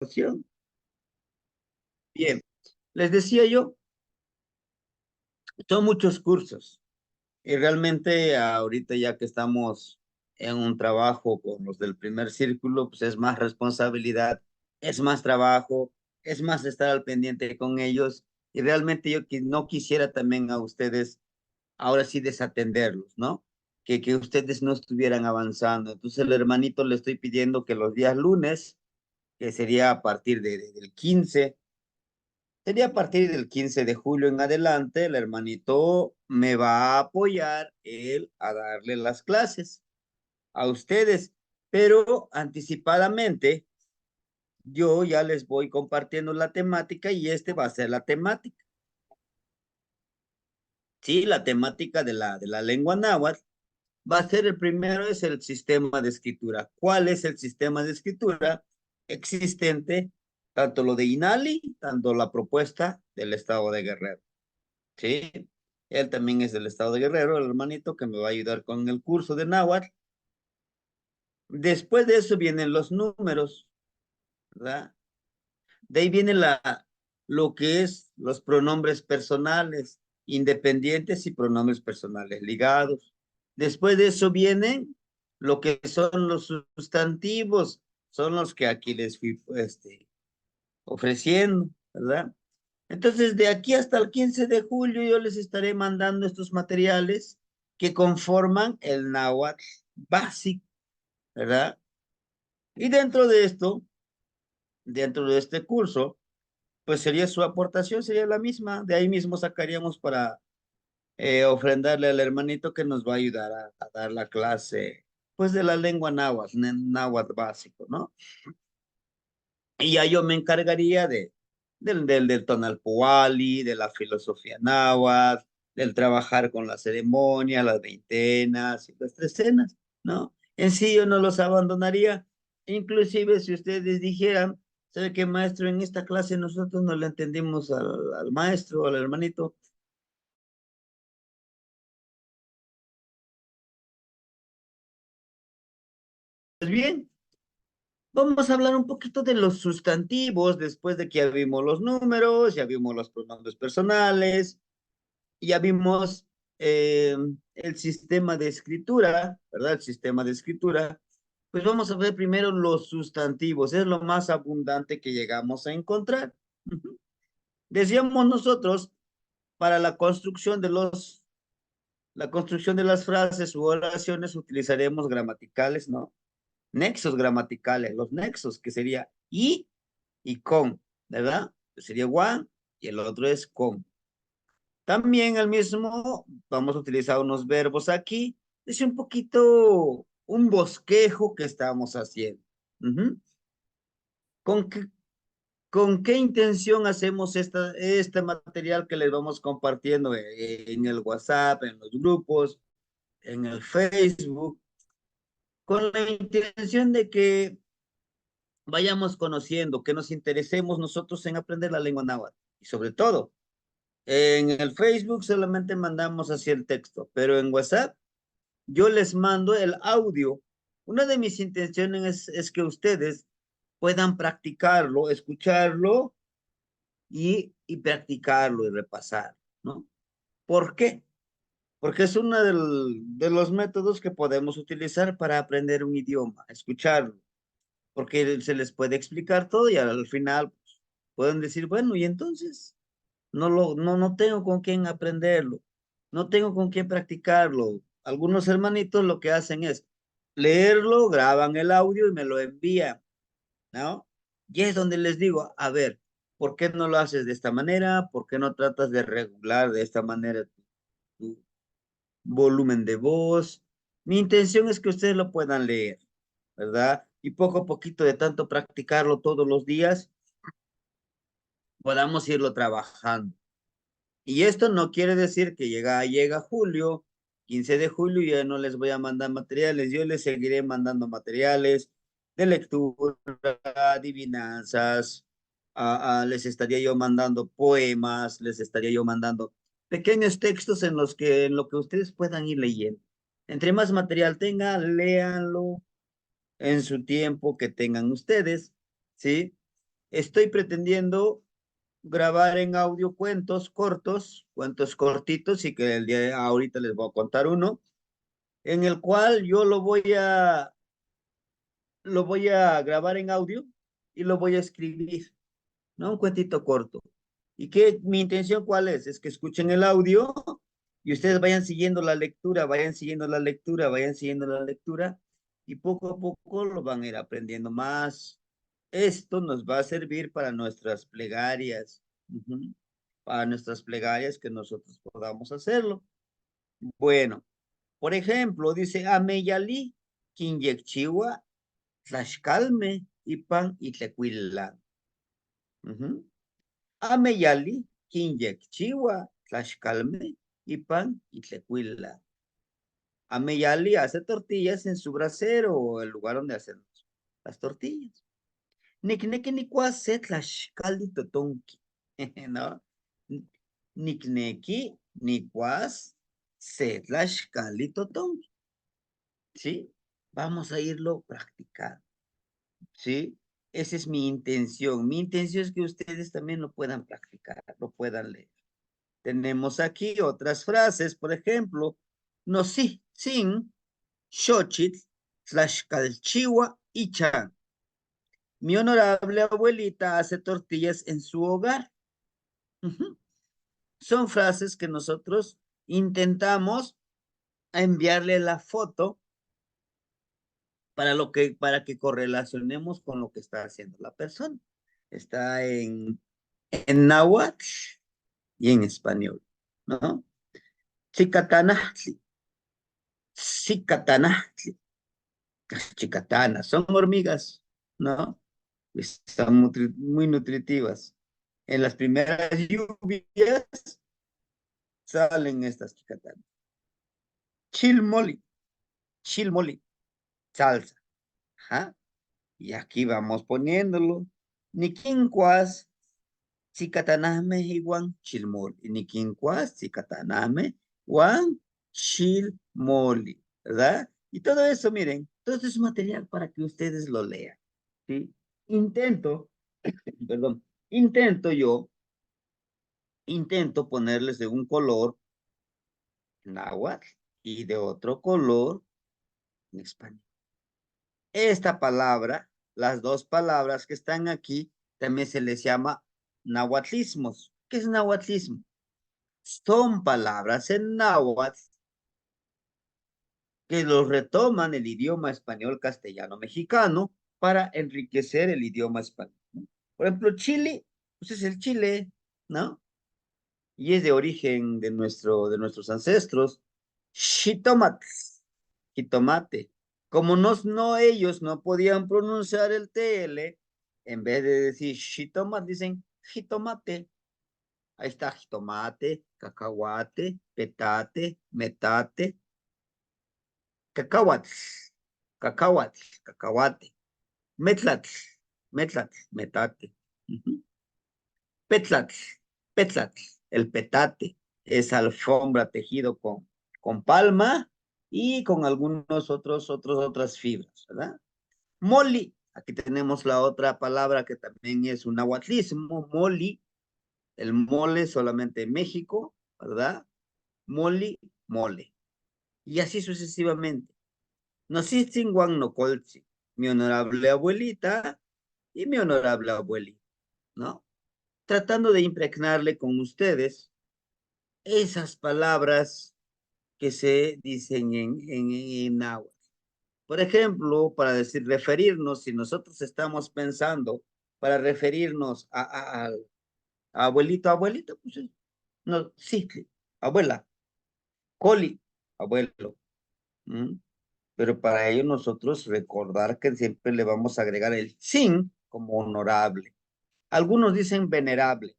situación. Bien, les decía yo, son muchos cursos y realmente ahorita ya que estamos en un trabajo con los del primer círculo, pues es más responsabilidad, es más trabajo, es más estar al pendiente con ellos y realmente yo no quisiera también a ustedes ahora sí desatenderlos, ¿no? Que ustedes no estuvieran avanzando. Entonces el hermanito le estoy pidiendo que los días lunes, que sería a partir del 15, sería a partir del 15 de julio en adelante, el hermanito me va a apoyar él a darle las clases a ustedes, pero anticipadamente yo ya les voy compartiendo la temática y este va a ser la temática. Sí, la temática de la lengua náhuatl va a ser el primero, es el sistema de escritura. ¿Cuál es el sistema de escritura existente? Tanto lo de INALI, tanto la propuesta del Estado de Guerrero. ¿Sí? Él también es del Estado de Guerrero, el hermanito que me va a ayudar con el curso de náhuatl. Después de eso vienen los números, ¿verdad? De ahí viene lo que es los pronombres personales, independientes y pronombres personales ligados. Después de eso vienen lo que son los sustantivos, son los que aquí les fui ofreciendo, ¿verdad? Entonces, de aquí hasta el 15 de julio yo les estaré mandando estos materiales que conforman el náhuatl básico, ¿verdad? Y dentro de este curso, pues sería su aportación, sería la misma. De ahí mismo sacaríamos para ofrendarle al hermanito que nos va a ayudar a dar la clase, pues de la lengua náhuatl, náhuatl básico, ¿no? Y ya yo me encargaría del tonalpohualli, de la filosofía náhuatl, del trabajar con la ceremonia, las veintenas y las trecenas, ¿no? En sí yo no los abandonaría. Inclusive si ustedes dijeran, ¿sabe qué, maestro? En esta clase nosotros no le entendimos al maestro, al hermanito. Pues bien, vamos a hablar un poquito de los sustantivos después de que ya vimos los números, ya vimos los pronombres personales, ya vimos eh, el sistema de escritura, ¿verdad? El sistema de escritura. Pues vamos a ver primero los sustantivos, es lo más abundante que llegamos a encontrar. Ujú. Decíamos nosotros, para la construcción de las frases u oraciones utilizaremos gramaticales, ¿no? Nexos gramaticales, los nexos, que sería y con, ¿verdad? Sería one y el otro es con. También el mismo, vamos a utilizar unos verbos aquí. Es un poquito un bosquejo que estamos haciendo. Ujú. ¿Con qué, con qué intención hacemos este material que les vamos compartiendo en el WhatsApp, en los grupos, en el Facebook? Con la intención de que vayamos conociendo, que nos interesemos nosotros en aprender la lengua náhuatl. Y sobre todo, en el Facebook solamente mandamos así el texto, pero en WhatsApp yo les mando el audio. Una de mis intenciones es que ustedes puedan practicarlo, escucharlo y practicarlo y repasar, ¿no? ¿Por qué? Porque es uno de los métodos que podemos utilizar para aprender un idioma, escucharlo, porque se les puede explicar todo y al final pues, pueden decir, bueno, y entonces no tengo con quién aprenderlo, no tengo con quién practicarlo. Algunos hermanitos lo que hacen es leerlo, graban el audio y me lo envían, ¿no? Y es donde les digo, a ver, ¿por qué no lo haces de esta manera? ¿Por qué no tratas de regular de esta manera tu volumen de voz? Mi intención es que ustedes lo puedan leer, ¿verdad? Y poco a poquito de tanto practicarlo todos los días, podamos irlo trabajando. Y esto no quiere decir que llega julio, 15 de julio, y ya no les voy a mandar materiales. Yo les seguiré mandando materiales de lectura, adivinanzas, les estaría yo mandando poemas, les estaría yo mandando pequeños textos en lo que ustedes puedan ir leyendo. Entre más material tengan, léanlo en su tiempo que tengan ustedes, ¿sí? estoy pretendiendo grabar en audio cuentos cortos, cuentos cortitos, y que el día de ahorita les voy a contar uno, en el cual yo lo voy a grabar en audio y lo voy a escribir, ¿no? Un cuentito corto. ¿Y qué, mi intención cuál es? Es que escuchen el audio y ustedes vayan siguiendo la lectura, vayan siguiendo la lectura, vayan siguiendo la lectura y poco a poco lo van a ir aprendiendo más. Esto nos va a servir para nuestras plegarias, para nuestras plegarias que nosotros podamos hacerlo. Bueno, por ejemplo, dice Ameyali, Quinyecchiwa, Tlaxcalme, Ipan y Tlecuilan. Ameyali, Quinyecchiwa, Tlaxcalme, Ipan y Tlecuila. Ameyali hace tortillas en su brasero o el lugar donde hacen las tortillas. Nikneki nikuase Tlaxcali totonki. ¿No? Nikneki nikuas se Tlaxcali totonki. ¿Sí? Vamos a irlo practicando. ¿Sí? Esa es mi intención. Mi intención es que ustedes también lo puedan practicar, lo puedan leer. Tenemos aquí otras frases, por ejemplo, no sí, sin, Xochitl, Tlaxcalchiwa y Chan. Mi honorable abuelita hace tortillas en su hogar. Son frases que nosotros intentamos enviarle la foto para que correlacionemos con lo que está haciendo la persona. Está en náhuatl y en español, ¿no? Chicatanahtli, chicatanahtli, chicatanas, son hormigas, ¿no? Están muy nutritivas. En las primeras lluvias salen estas chicatanas. Chilmoli, chilmoli, salsa. Ajá. Y aquí vamos poniéndolo. Niquincuas, chicataname iguan chilmoli. Niquincuas, chicataname, iguan chilmoli, ¿verdad? Y todo eso, miren, todo esto es material para que ustedes lo lean, ¿sí? Intento, perdón, intento ponerles de un color náhuatl y de otro color en español. Esta palabra, las dos palabras que están aquí, también se les llama nahuatlismos. ¿Qué es nahuatlismo? Son palabras en náhuatl que los retoman el idioma español castellano mexicano para enriquecer el idioma español, ¿no? Por ejemplo, Chile, pues es el Chile, ¿no? Y es de origen de nuestros ancestros. Jitomate, jitomate. Como ellos no podían pronunciar el TL, en vez de decir jitomate, dicen jitomate. Ahí está jitomate, cacahuate, petate, metate, cacahuate, cacahuate, cacahuate, metlatl, metlatl, metate. Petlatl, petlatl, el petate es alfombra tejido con palma y con algunos otras fibras, ¿verdad? Moli, aquí tenemos la otra palabra que también es un nahuatlismo, moli, el mole solamente en México, ¿verdad? Moli, mole. Y así sucesivamente. Nosistin Nocolzi, mi honorable abuelita y mi honorable abuelita, ¿no? Tratando de impregnarle con ustedes esas palabras que se dicen en náhuatl. Por ejemplo, para decir referirnos, si nosotros estamos pensando para referirnos a abuelito, abuelita, pues no, sí, abuela, coli, abuelo. ¿Mm? Pero para ello nosotros recordar que siempre le vamos a agregar el sin como honorable. Algunos dicen venerable.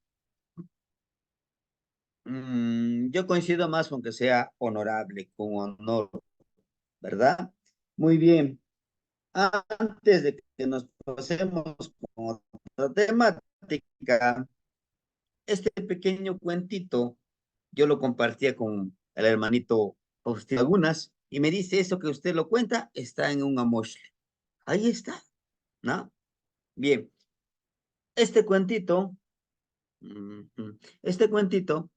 Yo coincido más con que sea honorable, con honor, ¿verdad? Muy bien. Antes de que nos pasemos con otra temática, este pequeño cuentito yo lo compartía con el hermanito Faustino Lagunas y me dice eso que usted lo cuenta está en un amoshle. Ahí está, ¿no? Bien, Este cuentito, este cuentito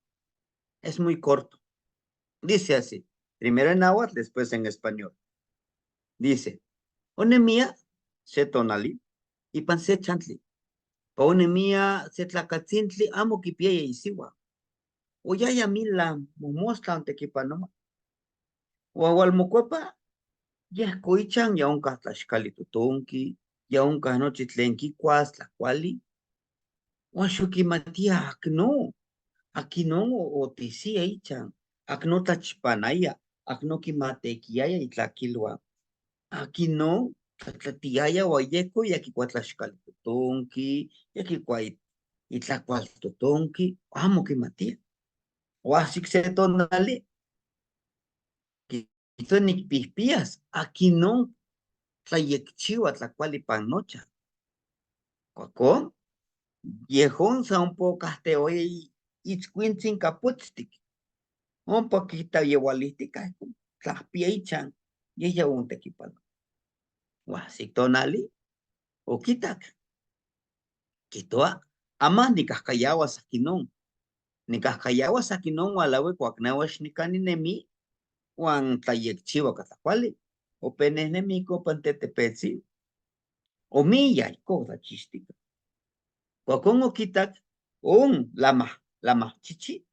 es muy corto. Dice así, primero en náhuatl, después en español. Dice, onemia se tonali y pan se chantli. Pa onemia se tlacatzintli amo kipiaya isiwa. O ya mila momosla ante kipanoma. O agualmocuepa, ya escoichan ya un catlashkali tutunki, ya un canochi tlenki cuas la cuali. O ashuki matia akno, aquí no o tisi aichan. Akno tachpanaya, akno kimatekiaya y tlaquilua. Aquí no, tlatiyaya guayeco y aquí cuatlashcaltotonki, y aquí cuay y tlacualtotonki, amo que matía. O así que se tonale, que esto ni pispías, aquí no, tlayekchiwa, tlacuali panocha. Cuacón, viejón sa un poco casteo y tzcuintzin caputztik. Un poquito igualística, tlaspiechan, y ella un tequipano. O así tonali, o quitak. Kitoa, ama nikahkayawas akinon. Nikahkayawas akinon walawe kuaknawash nikaninemi, wan tlayekchiwa katlakuali. O penehnemi ko pantetepetzi. O miyay ko tlachistika. Kuakon okitak, lama chichi,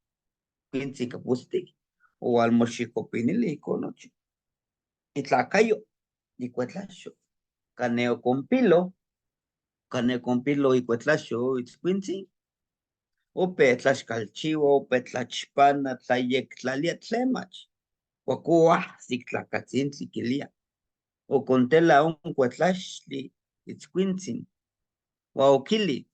quintzi kapustik, o almoxicopinili ikonochi. Itlakayo, ikuetlasho. Caneo compilo ikuetlasho, itzquintzi. Ope tlaxcalchiua, ope tlachpana, tlayectlalia tlemach. Cuacuah, sictlacatzintli quilia. O contela un cuetlaxli, itzquintzin. Guauquili.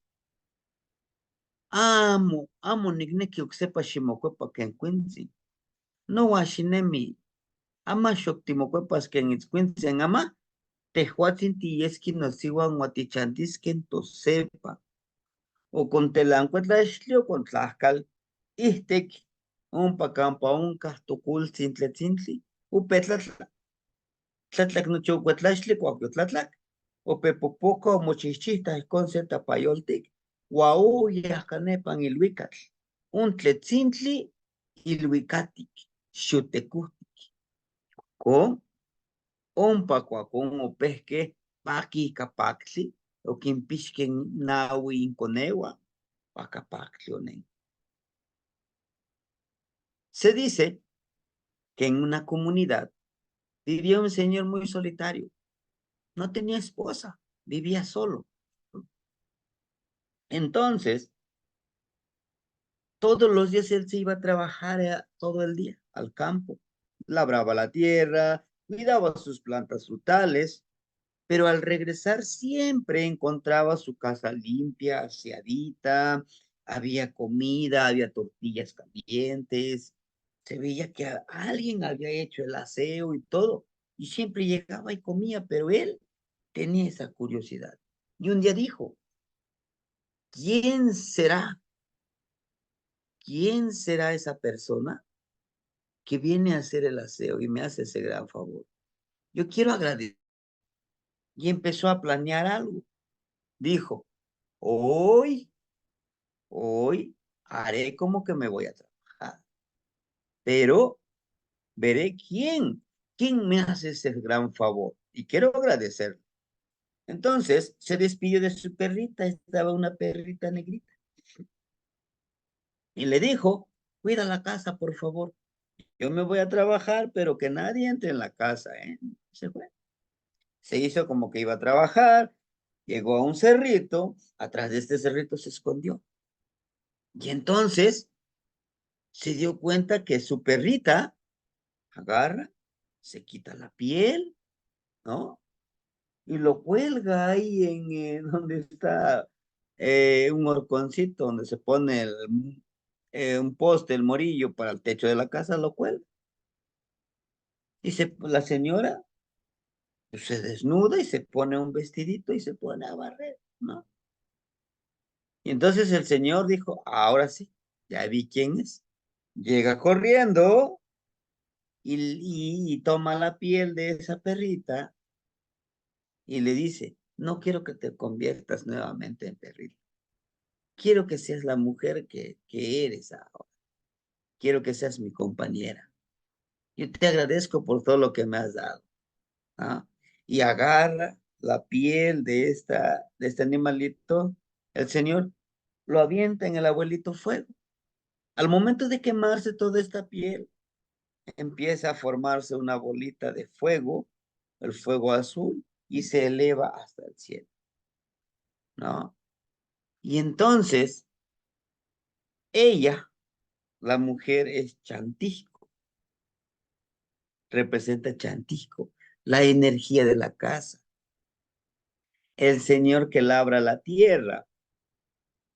Amo nicnequi oxepa ximocuepa ken quintzin. No waxinemi. Ama xoctimocuepas ken itzquintzin, ama tehuatzin tiyesqui nosiuan uatichantisquen tosepa. O contelancuetlaxli o contlahcal, ihtek, ompa campa onca, tocultzin tletzintli, upetlatla, tlatlak nochocuetlaxli, cuacuetlatlak, opepopoca o mochichita, icon se tapayoltic, uauya canepan ilhuicatl, un tletzintli, ilhuicatic, xutecutic, con, ompa cuacon opesque, paqui capactli, o quimpisquen naui inconeua, Pacapactlionen. Se dice que en una comunidad vivía un señor muy solitario. No tenía esposa, vivía solo. Entonces, todos los días él se iba a trabajar todo el día al campo. Labraba la tierra, cuidaba sus plantas frutales, pero al regresar siempre encontraba su casa limpia, aseadita, había comida, había tortillas calientes, se veía que alguien había hecho el aseo y todo, y siempre llegaba y comía, pero él tenía esa curiosidad. Y un día dijo, ¿quién será? ¿Quién será esa persona que viene a hacer el aseo y me hace ese gran favor? Yo quiero agradecer. Y empezó a planear algo. Dijo, hoy haré como que me voy a trabajar, pero veré quién me hace ese gran favor y quiero agradecerle. Entonces se despidió de su perrita, estaba una perrita negrita, y le dijo, cuida la casa, por favor. Yo me voy a trabajar, pero que nadie entre en la casa, ¿eh? Se fue. Se hizo como que iba a trabajar, llegó a un cerrito, atrás de este cerrito se escondió. Y entonces se dio cuenta que su perrita agarra, se quita la piel, ¿no? Y lo cuelga ahí en donde está un horconcito, donde se pone un poste, el morillo para el techo de la casa, lo cuelga. Y la señora pues, se desnuda y se pone un vestidito y se pone a barrer, ¿no? Y entonces el señor dijo, ahora sí, ya vi quién es. Llega corriendo y toma la piel de esa perrita y le dice, no quiero que te conviertas nuevamente en perrito. quiero que seas la mujer que eres ahora. Quiero que seas mi compañera. Yo te agradezco por todo lo que me has dado. ¿Ah? Y agarra la piel de este animalito, el Señor lo avienta en el abuelito fuego. Al momento de quemarse toda esta piel, empieza a formarse una bolita de fuego, el fuego azul, y se eleva hasta el cielo, ¿no? Y entonces, ella, la mujer, es Chantisco, representa Chantisco, la energía de la casa. El Señor que labra la tierra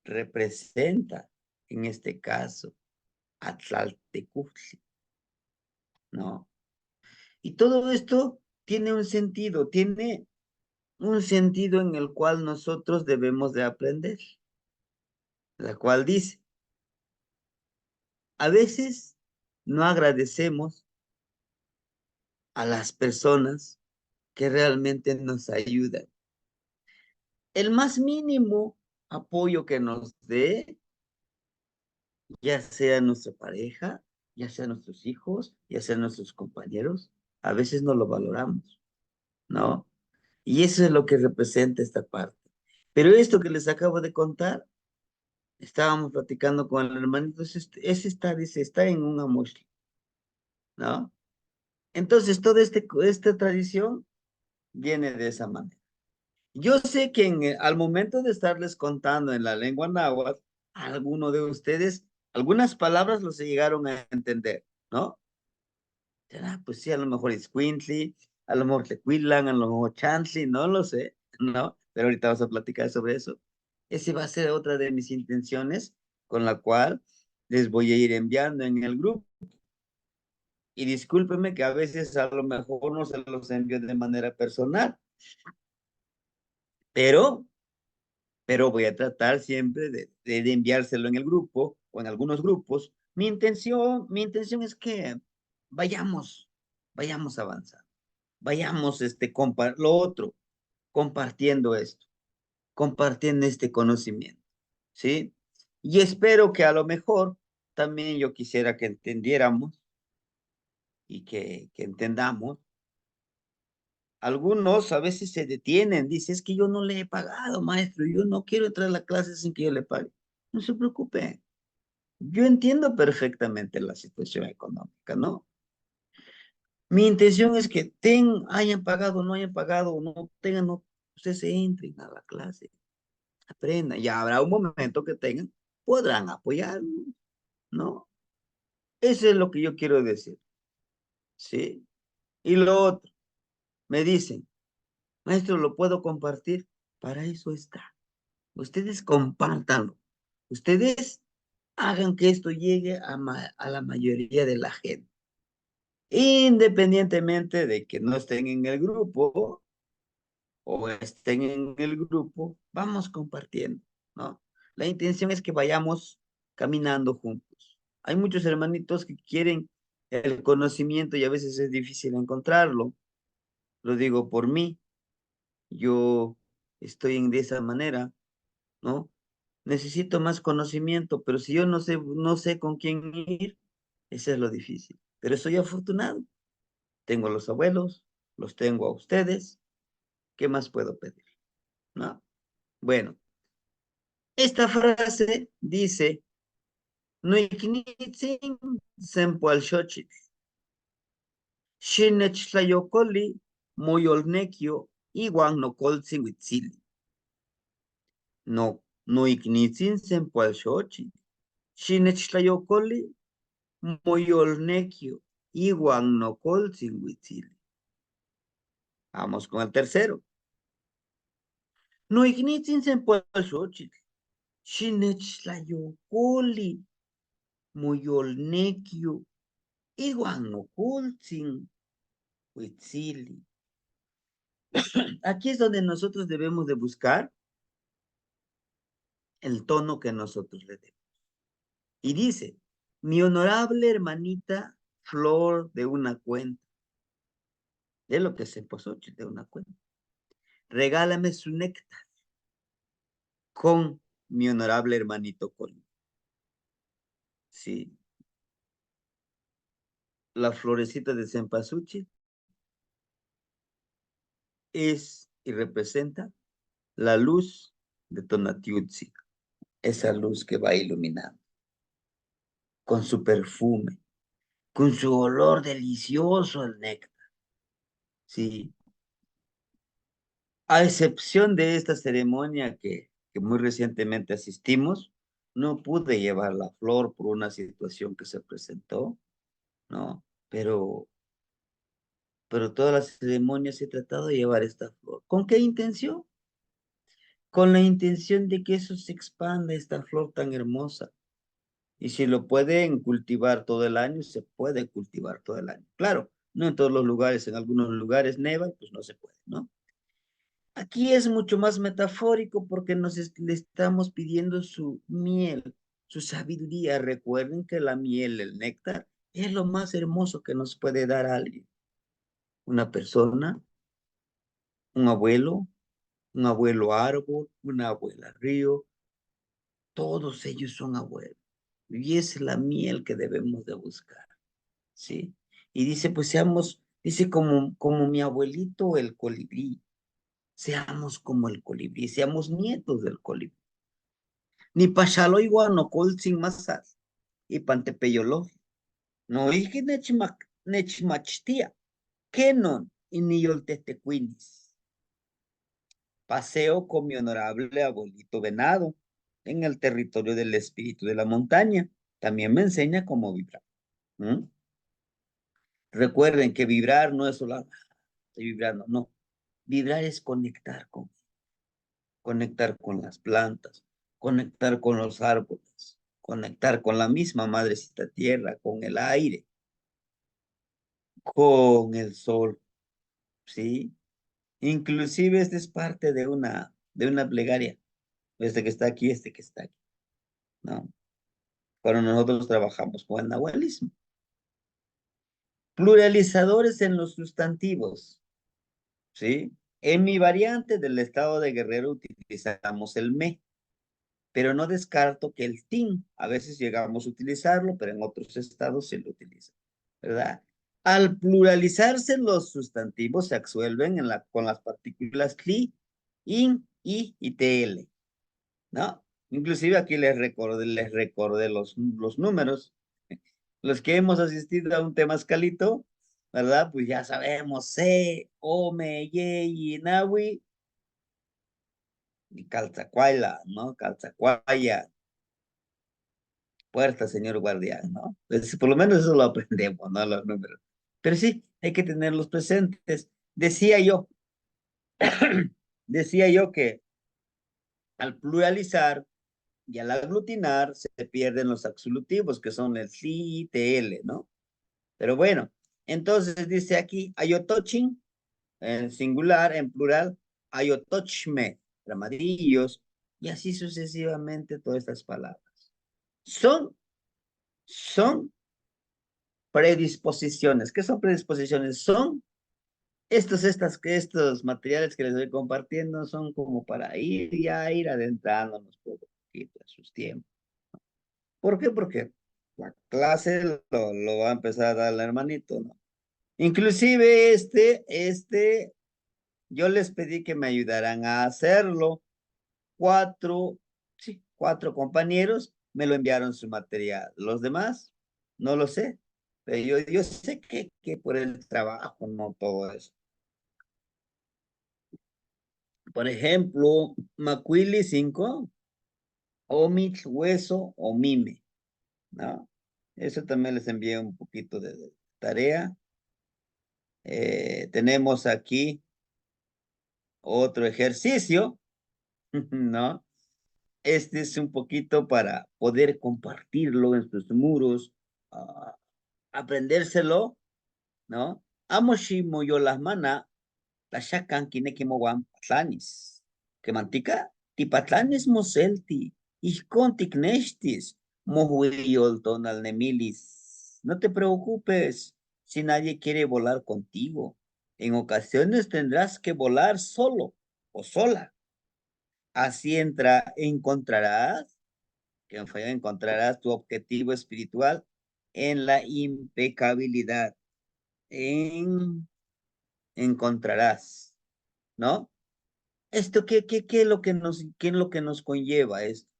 representa, en este caso, a Tlaltecutli, ¿no? Y todo esto tiene un sentido en el cual nosotros debemos de aprender, la cual dice, a veces no agradecemos a las personas que realmente nos ayudan. El más mínimo apoyo que nos dé, ya sea nuestra pareja, ya sea nuestros hijos, ya sea nuestros compañeros, a veces no lo valoramos, ¿no? Y eso es lo que representa esta parte. Pero esto que les acabo de contar, estábamos platicando con el hermanito, dice, está en un amoshli, ¿no? Entonces, toda esta tradición viene de esa manera. Yo sé que al momento de estarles contando en la lengua náhuatl, alguno de ustedes, algunas palabras los llegaron a entender, ¿no? Pues sí, a lo mejor es Quintly, a lo mejor Tequila, a lo mejor Chantly, no lo sé, ¿no? Pero ahorita vamos a platicar sobre eso. Ese va a ser otra de mis intenciones con la cual les voy a ir enviando en el grupo. Y discúlpenme que a veces a lo mejor no se los envío de manera personal, pero, pero voy a tratar siempre de enviárselo en el grupo o en algunos grupos. Mi intención es que vayamos, vayamos avanzando, vayamos lo otro, compartiendo esto, compartiendo este conocimiento, ¿sí? Y espero que a lo mejor también yo quisiera que entendiéramos y que entendamos. Algunos a veces se detienen, dice, es que yo no le he pagado, maestro, yo no quiero entrar a la clase sin que yo le pague. No se preocupe, yo entiendo perfectamente la situación económica, ¿no? Mi intención es que hayan pagado, no hayan pagado, no tengan, no, ustedes entren a la clase, aprendan, ya habrá un momento que tengan, podrán apoyarnos, ¿no? Eso es lo que yo quiero decir, ¿sí? Y lo otro, me dicen, maestro, ¿lo puedo compartir? Para eso está. Ustedes compártanlo. Ustedes hagan que esto llegue a la mayoría de la gente. Independientemente de que no estén en el grupo o estén en el grupo, vamos compartiendo, ¿no? La intención es que vayamos caminando juntos. Hay muchos hermanitos que quieren el conocimiento y a veces es difícil encontrarlo. Lo digo por mí. Yo estoy de esa manera, ¿no? Necesito más conocimiento, pero si yo no sé con quién ir, eso es lo difícil. Pero soy afortunado. Tengo a los abuelos, los tengo a ustedes. ¿Qué más puedo pedir? ¿No? Bueno, esta frase dice, no iknitzin sempoalxochitl, xinechtlajokoli moyolnekio iuan nokoltzin huitzili. No iknitzin sempoalxochitl, xinechtlajokoli moyolnequio, iuan nokoltzin huitzili. Vamos con el tercero. No ignitzin sempoalxochitl, xinechtlajokoli moyolnequio, iuan nokoltzin huitzili. Aquí es donde nosotros debemos de buscar el tono que nosotros le demos. Y dice, mi honorable hermanita Flor de una cuenta, de lo que se posó de una cuenta, regálame su néctar con mi honorable hermanito Colin. Sí, la florecita de cempasúchil es y representa la luz de Tonatiuhtli, esa luz que va iluminando con su perfume, con su olor delicioso al néctar. Sí, a excepción de esta ceremonia que muy recientemente asistimos, no pude llevar la flor por una situación que se presentó, ¿no? Pero todas las ceremonias he tratado de llevar esta flor. ¿Con qué intención? Con la intención de que eso se expanda, esta flor tan hermosa. Y si lo pueden cultivar todo el año, se puede cultivar todo el año. Claro, no en todos los lugares, en algunos lugares neva, pues no se puede, ¿no? Aquí es mucho más metafórico porque le estamos pidiendo su miel, su sabiduría. Recuerden que la miel, el néctar, es lo más hermoso que nos puede dar alguien. Una persona, un abuelo árbol, una abuela río, todos ellos son abuelos. Y es la miel que debemos de buscar, ¿sí? Y dice, pues seamos, dice como mi abuelito el colibrí, seamos como el colibrí, seamos nietos del colibrí. Ni pachalo igual no col sin masas, y pantepeyolo, no dije nechmachtia, kenon, y ni yoltetequinis. Paseo con mi honorable abuelito venado en el territorio del espíritu de la montaña. También me enseña cómo vibrar. ¿Mm? Recuerden que vibrar no es solo estoy vibrando, no. Vibrar es conectar con las plantas, conectar con los árboles, conectar con la misma madrecita tierra, con el aire, con el sol, ¿sí? Inclusive esta es parte de una plegaria, este que está aquí, este que está aquí, ¿no? Cuando nosotros trabajamos con el nahualismo. Pluralizadores en los sustantivos, ¿sí? En mi variante del estado de Guerrero utilizamos el me, pero no descarto que el tin, a veces llegamos a utilizarlo, pero en otros estados se lo utiliza, ¿verdad? Al pluralizarse los sustantivos se absuelven con las partículas cli, in, i y tl, ¿no? Inclusive aquí les recordé los números. Los que hemos asistido a un temascalito, ¿verdad? Pues ya sabemos, C, Ome, Ye, y Nahui, y Calzacuayla, ¿no? Calzacuaya, puerta, señor guardián, ¿no? Pues, por lo menos eso lo aprendemos, ¿no? Los números. Pero sí, hay que tenerlos presentes. Decía yo que al pluralizar y al aglutinar se pierden los absolutivos, que son el sí y tl, ¿no? Pero bueno, entonces dice aquí, ayotochin, en singular, en plural, ayotochme, ramadillos, y así sucesivamente todas estas palabras. Son, son predisposiciones. ¿Qué son predisposiciones? Son estos materiales que les voy compartiendo son como para ir adentrándonos poco a poquito a sus tiempos. ¿Por qué? Porque la clase lo va a empezar a dar el hermanito, ¿no? Inclusive yo les pedí que me ayudaran a hacerlo. Sí, 4 compañeros me lo enviaron su material. Los demás, no lo sé. Pero yo sé que por el trabajo, no todo eso. Por ejemplo, Macuili 5, Omix, Hueso o Mime, ¿no? Eso también les envié un poquito de tarea. Tenemos aquí otro ejercicio, ¿no? Este es un poquito para poder compartirlo en sus muros, aprendérselo, ¿no? Amoshi moyo las mana, la shakan kineki mowan patlanis. Que mantica, ti patlanis moselti, ihkon tikneshtis, mohuiyol tonal nemilis. No te preocupes si nadie quiere volar contigo. En ocasiones tendrás que volar solo o sola. Así encontrarás, encontrarás tu objetivo espiritual en la impecabilidad. En, encontrarás, ¿no? Esto, ¿qué es lo que qué es lo que nos conlleva esto?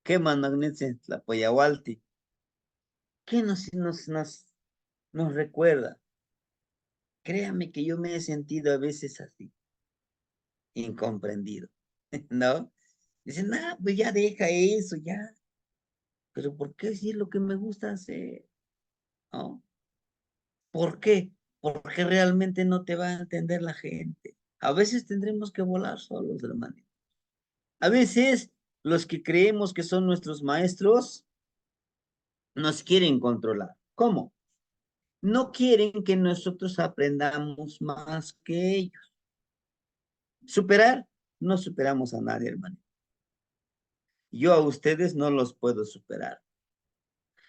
¿Qué managnesia? La Poyahualti. ¿Qué nos recuerda? Créame que yo me he sentido a veces así, incomprendido, ¿no? Dicen, ah, pues ya deja eso, ya. Pero ¿por qué si es lo que me gusta hacer? ¿No? ¿Por qué? Porque realmente no te va a entender la gente. A veces tendremos que volar solos, hermano. A veces los que creemos que son nuestros maestros nos quieren controlar. ¿Cómo? No quieren que nosotros aprendamos más que ellos. Superar, no superamos a nadie, hermano. Yo a ustedes no los puedo superar,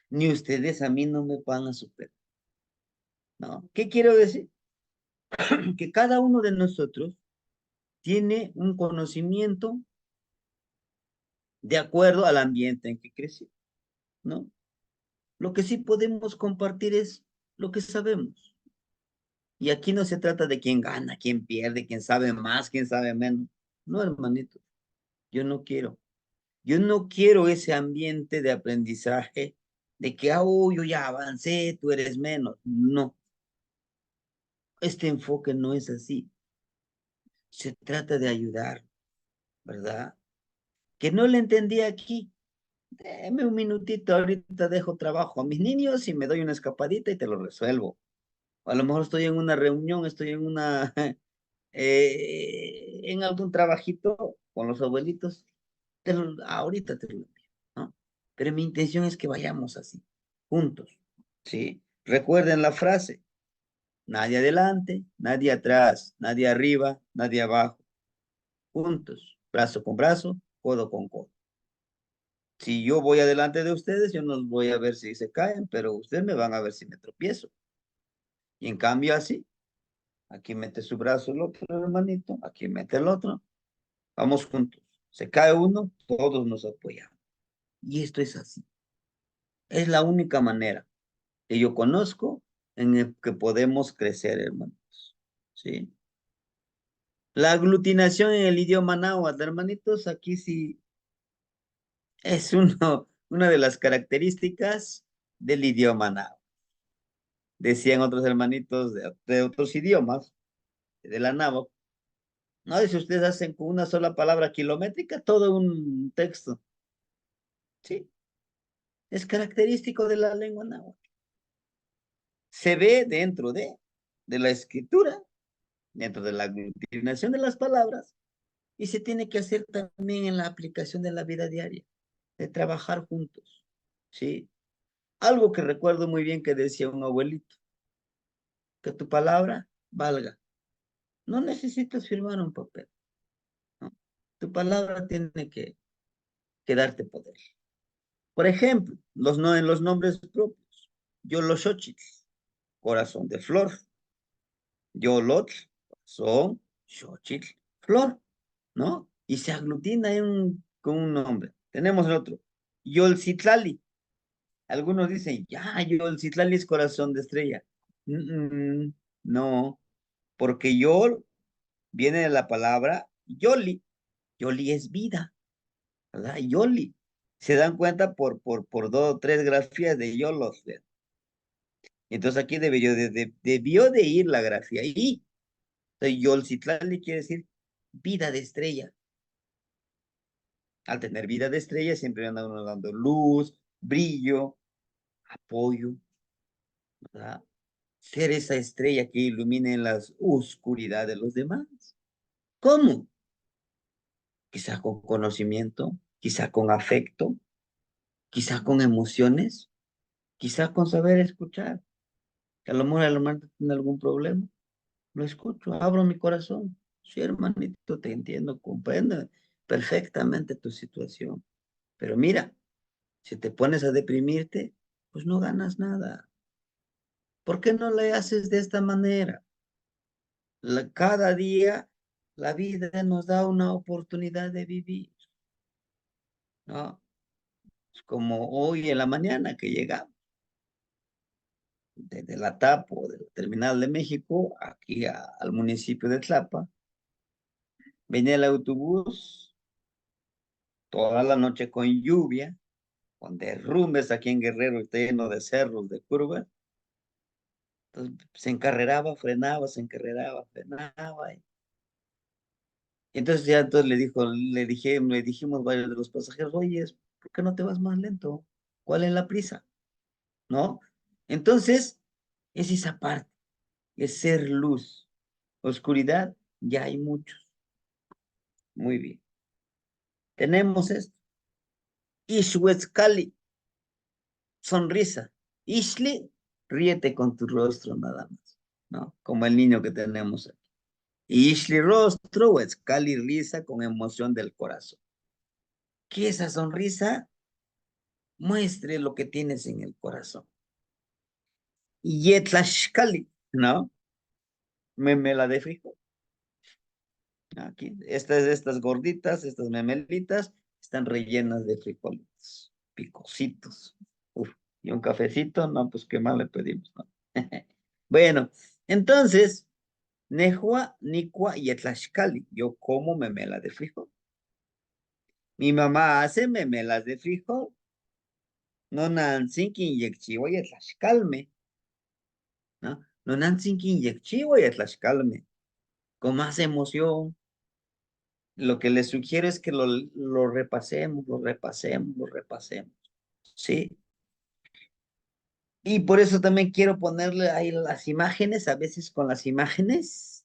ni ustedes a mí no me van a superar, ¿no? ¿Qué quiero decir? Que cada uno de nosotros tiene un conocimiento de acuerdo al ambiente en que creció, ¿no? Lo que sí podemos compartir es lo que sabemos. Y aquí no se trata de quién gana, quién pierde, quién sabe más, quién sabe menos. No, hermanito, yo no quiero. Yo no quiero ese ambiente de aprendizaje de que, oh, yo ya avancé, tú eres menos. No, este enfoque no es así. Se trata de ayudar, ¿verdad? Que no le entendí aquí. Deme un minutito, ahorita dejo trabajo a mis niños y me doy una escapadita y te lo resuelvo. A lo mejor estoy en una reunión, estoy en una, en algún trabajito con los abuelitos, ahorita te lo envío, ¿no? Pero mi intención es que vayamos así, juntos, ¿sí? Recuerden la frase, nadie adelante, nadie atrás, nadie arriba, nadie abajo, juntos, brazo con brazo, codo con codo. Si yo voy adelante de ustedes, yo no voy a ver si se caen, pero ustedes me van a ver si me tropiezo. Y en cambio así, aquí mete su brazo el otro hermanito, aquí mete el otro, vamos juntos. Se cae uno, todos nos apoyamos. Y esto es así. Es la única manera que yo conozco en el que podemos crecer, hermanos. ¿Sí? La aglutinación en el idioma náhuatl, hermanitos, aquí sí es una de las características del idioma náhuatl. Decían otros hermanitos de otros idiomas, de la náhuatl, no, si ustedes hacen con una sola palabra kilométrica todo un texto. Sí, es característico de la lengua náhuatl. Se ve de la escritura, dentro de la aglutinación de las palabras, y se tiene que hacer también en la aplicación de la vida diaria, de trabajar juntos, ¿sí? Algo que recuerdo muy bien que decía un abuelito, que tu palabra valga. No necesitas firmar un papel, ¿no? Tu palabra tiene que darte poder. Por ejemplo, no, en los nombres propios. Yoloxochitl, corazón de flor. Yolotl, corazón, xochitl, flor, ¿no? Y se aglutina con un nombre. Tenemos el otro. Yolcitlali. Algunos dicen, ya, Yolcitlali es corazón de estrella. No, porque Yol viene de la palabra Yoli. Yoli es vida, ¿verdad? Yoli. Se dan cuenta por dos o tres grafías de Yolos, ¿verdad? Entonces aquí debió de ir la grafía. Y Yolcitlali quiere decir vida de estrella. Al tener vida de estrella siempre anda uno dando luz, brillo, apoyo, ¿verdad? Ser esa estrella que ilumine las oscuridades de los demás. ¿Cómo? Quizá con conocimiento, quizá con afecto, quizá con emociones, quizá con saber escuchar. Que a lo mejor el hermano tiene algún problema, lo escucho, abro mi corazón. Sí, hermanito, te entiendo, comprendo perfectamente tu situación. Pero mira, si te pones a deprimirte, pues no ganas nada. ¿Por qué no le haces de esta manera? Cada día La vida nos da una oportunidad de vivir, ¿no? Es como hoy en la mañana que llegamos desde la TAPO, de la Terminal de México, aquí al municipio de Tlapa. Venía el autobús toda la noche con lluvia, con derrumbes aquí en Guerrero, está lleno de cerros, de curvas. Entonces se encarreraba, frenaba, se encarreraba, frenaba. Y entonces ya entonces le dijimos varios de los pasajeros, oye, ¿por qué no te vas más lento? ¿Cuál es la prisa? ¿No? Entonces, es esa parte, es ser luz. Oscuridad, ya hay muchos. Muy bien. Tenemos esto. Ishweskali, sonrisa. Ishli, ríete con tu rostro nada más, ¿no? Como el niño que tenemos aquí. Ishli rostro, Weskali risa con emoción del corazón. Que esa sonrisa muestre lo que tienes en el corazón. Yetlashkali, ¿no? Memela de frijol. Aquí, estas gorditas, estas memelitas, están rellenas de frijolitos, picositos. Uf, y un cafecito, no, pues qué más le pedimos, ¿no? Bueno, entonces, Nehua, Nicua y Etlashkali. Yo como memela de frijol. Mi mamá hace memelas de frijol. No nansinkin yekchiwa y Etlashkalme, ¿no? No nansinkin yekchiwa y Etlashkalme. Con más emoción. Lo que les sugiero es que lo repasemos, lo repasemos, lo repasemos. ¿Sí? Y por eso también quiero ponerle ahí las imágenes. A veces con las imágenes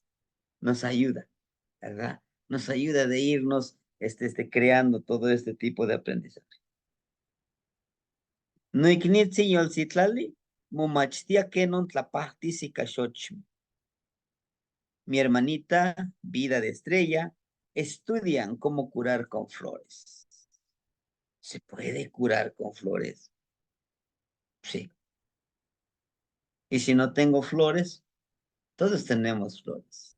nos ayuda, ¿verdad? Nos ayuda de irnos creando todo este tipo de aprendizaje. No iknitsi yolcitlali, momachtia kenon tlapahtis y cachochim. Mi hermanita, vida de estrella, estudian cómo curar con flores. ¿Se puede curar con flores? Sí. Y si no tengo flores, todos tenemos flores.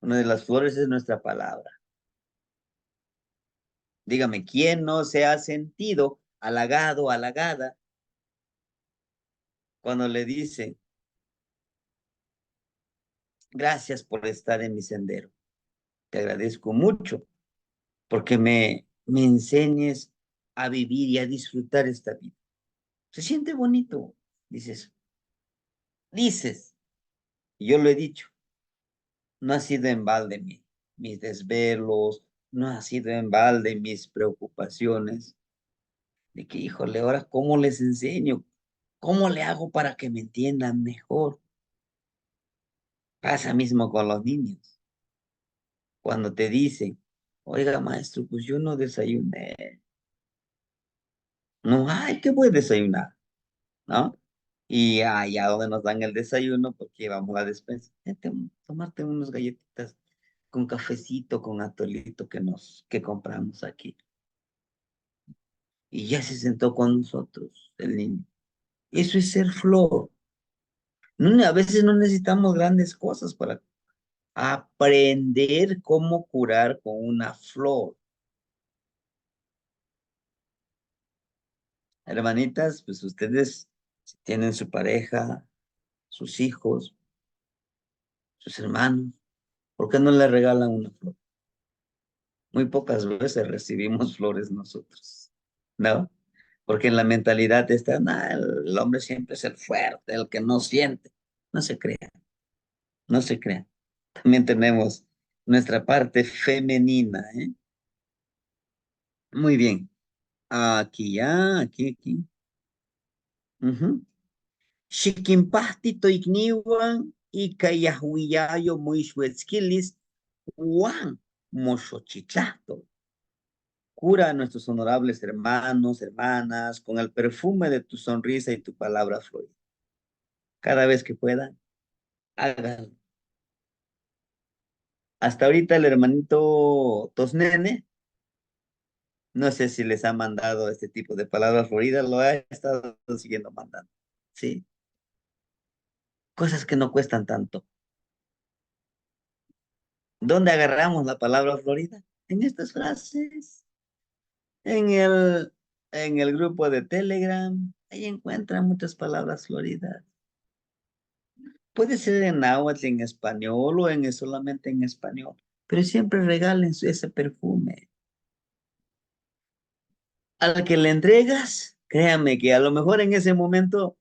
Una de las flores es nuestra palabra. Dígame, ¿quién no se ha sentido halagado, halagada, cuando le dice, gracias por estar en mi sendero? Te agradezco mucho porque me enseñes a vivir y a disfrutar esta vida. Se siente bonito, dices, y yo lo he dicho, no ha sido en balde mis desvelos, no ha sido en balde mis preocupaciones, de que, híjole, ahora, ¿cómo les enseño? ¿Cómo le hago para que me entiendan mejor? Pasa mismo con los niños. Cuando te dicen, oiga, maestro, pues yo no desayuné. No, ay, ¿qué voy a desayunar? ¿No? Y allá donde nos dan el desayuno, porque vamos a la despensa, tomarte unas galletitas con cafecito, con atolito que compramos aquí. Y ya se sentó con nosotros el niño. Eso es ser flor. No, a veces no necesitamos grandes cosas para aprender cómo curar con una flor. Hermanitas, pues ustedes si tienen su pareja, sus hijos, sus hermanos, ¿por qué no le regalan una flor? Muy pocas veces recibimos flores nosotros, ¿no? Porque en la mentalidad está, nah, el hombre siempre es el fuerte, el que no siente. No se crea, no se crea. También tenemos nuestra parte femenina, ¿eh? Muy bien. Aquí ya, aquí. Ujú. Shikinpahti toikniwan ika yahwiyayo muishwetskilis wan moshochitlahto. Cura a nuestros honorables hermanos, hermanas, con el perfume de tu sonrisa y tu palabra fluida. Cada vez que puedan, háganlo. Hasta ahorita el hermanito Tosnene, no sé si les ha mandado este tipo de palabras floridas, lo ha estado siguiendo mandando. Sí, cosas que no cuestan tanto. ¿Dónde agarramos la palabra Florida? En estas frases, en el, en el grupo de Telegram, ahí encuentran muchas palabras floridas. Puede ser en náhuatl, en español o solamente en español, pero siempre regalen ese perfume. Al que le entregas, créame que a lo mejor en ese momento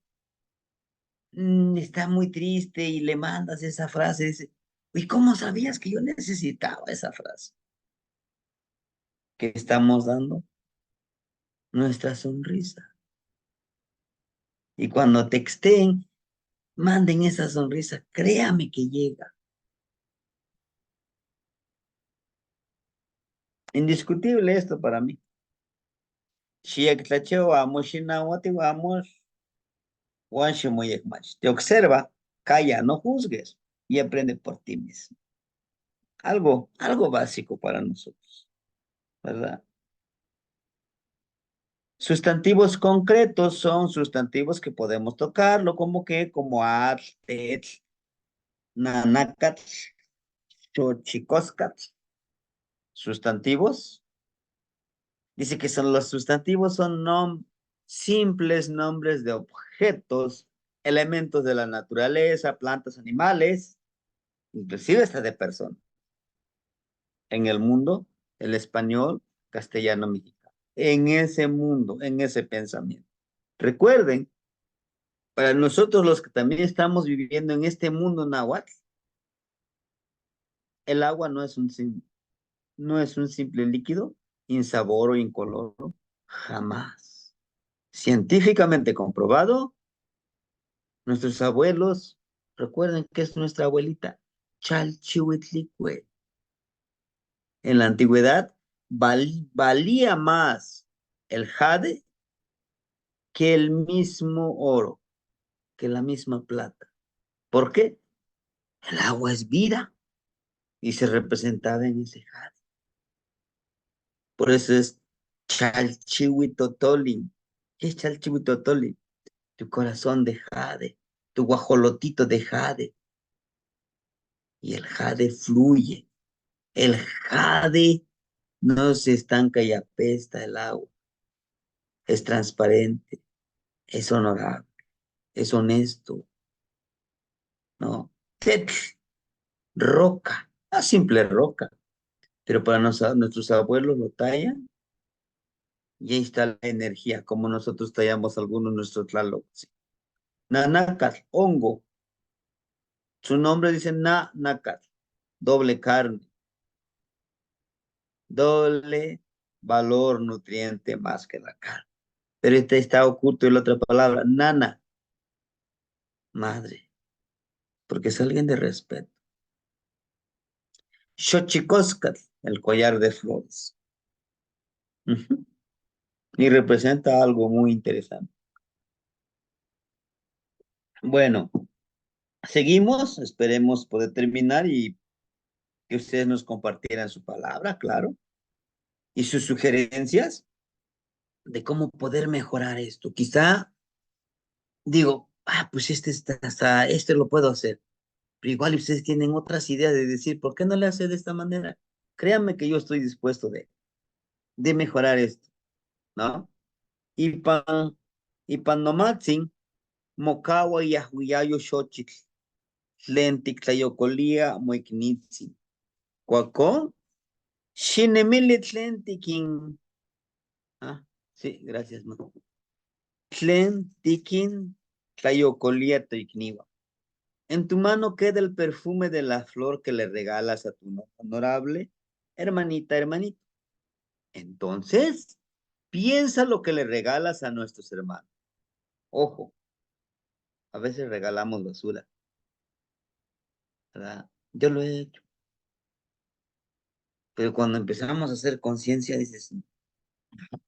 está muy triste y le mandas esa frase, dice, ¿y cómo sabías que yo necesitaba esa frase? Que estamos dando nuestra sonrisa. Y cuando texten, manden esa sonrisa, créame que llega. Indiscutible esto para mí. Xiectlacheo vamos, Shinawati vamos, Wanshimuyekmach. Te observa, calla, no juzgues y aprende por ti mismo. Algo básico para nosotros, ¿verdad? Sustantivos concretos son sustantivos que podemos tocarlo, como que, como at, tet, nanakat, xochicoscat. Sustantivos. Dice que son los sustantivos son simples nombres de objetos, elementos de la naturaleza, plantas, animales, inclusive hasta de personas. En el mundo, el español, castellano, mexicano. En ese mundo, en ese pensamiento. Recuerden, para nosotros los que también estamos viviendo en este mundo náhuatl, el agua no es un simple líquido, insabor o incoloro, jamás. Científicamente comprobado, nuestros abuelos, recuerden que es nuestra abuelita, Chalchihuitlicue. En la antigüedad valía más el jade que el mismo oro, que la misma plata. ¿Por qué? El agua es vida y se representaba en ese jade. Por eso es Chalchihuitotolin. ¿Qué es Chalchihuitotolin? Tu corazón de jade, tu guajolotito de jade. Y el jade fluye. El jade no se estanca y apesta el agua. Es transparente, es honorable, es honesto, ¿no? Tetl, roca, a simple roca. Pero para nuestros abuelos lo tallan y ahí está la energía, como nosotros tallamos algunos de nuestros tlalocs. Nanacat, hongo. Su nombre dice nacat, doble carne, doble valor nutriente más que la carne. Pero este está oculto en la otra palabra, nana, madre, porque es alguien de respeto. Xochicóscat, el collar de flores. Ujú. Y representa algo muy interesante. Bueno, seguimos, esperemos poder terminar y que ustedes nos compartieran su palabra, claro, y sus sugerencias de cómo poder mejorar esto. Quizá digo, pues este lo puedo hacer, pero igual ustedes tienen otras ideas de decir, ¿por qué no le hace de esta manera? Créanme que yo estoy dispuesto de mejorar esto, ¿no? Y pan, y pan nomatzin, mocawa y ahuyayo xochitl, tlentic tlayocolia moiknitzin. Cuacó, shinemili tlentikin. Ah, sí, gracias, ma. Tlentikin tlayocolia toikniwa. En tu mano queda el perfume de la flor que le regalas a tu honorable hermanita, hermanito. Entonces, piensa lo que le regalas a nuestros hermanos. Ojo, a veces regalamos basura, ¿verdad? Yo lo he hecho, pero cuando empezamos a hacer conciencia dices,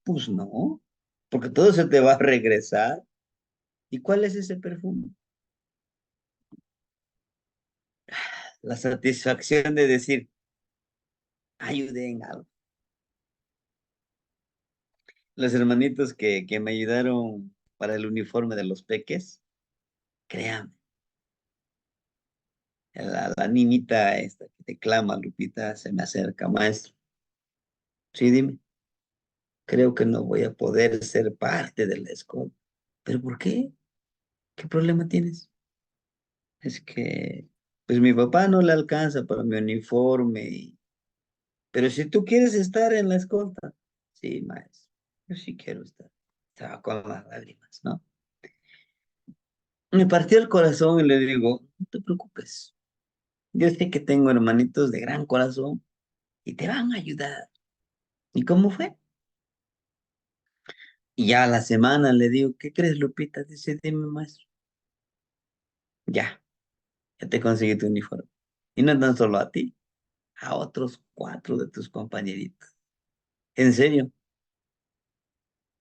pues no, porque todo se te va a regresar. ¿Y cuál es ese perfume? La satisfacción de decir, ayudé en algo. Los hermanitos que me ayudaron para el uniforme de los peques, créanme, La niñita esta que te clama, Lupita, se me acerca, maestro. Sí, dime, creo que no voy a poder ser parte de la escuela. ¿Pero por qué? ¿Qué problema tienes? Es que, pues mi papá no le alcanza para mi uniforme. Pero si tú quieres estar en la escolta, sí, maestro, yo sí quiero estar. Estaba con las lágrimas, ¿no? Me partió el corazón y le digo, no te preocupes. Yo sé que tengo hermanitos de gran corazón y te van a ayudar. ¿Y cómo fue? Y ya a la semana le digo, ¿qué crees, Lupita? Dice, dime, maestro. Ya, ya te conseguí tu uniforme. Y no tan solo a ti, a otros 4 de tus compañeritos. En serio,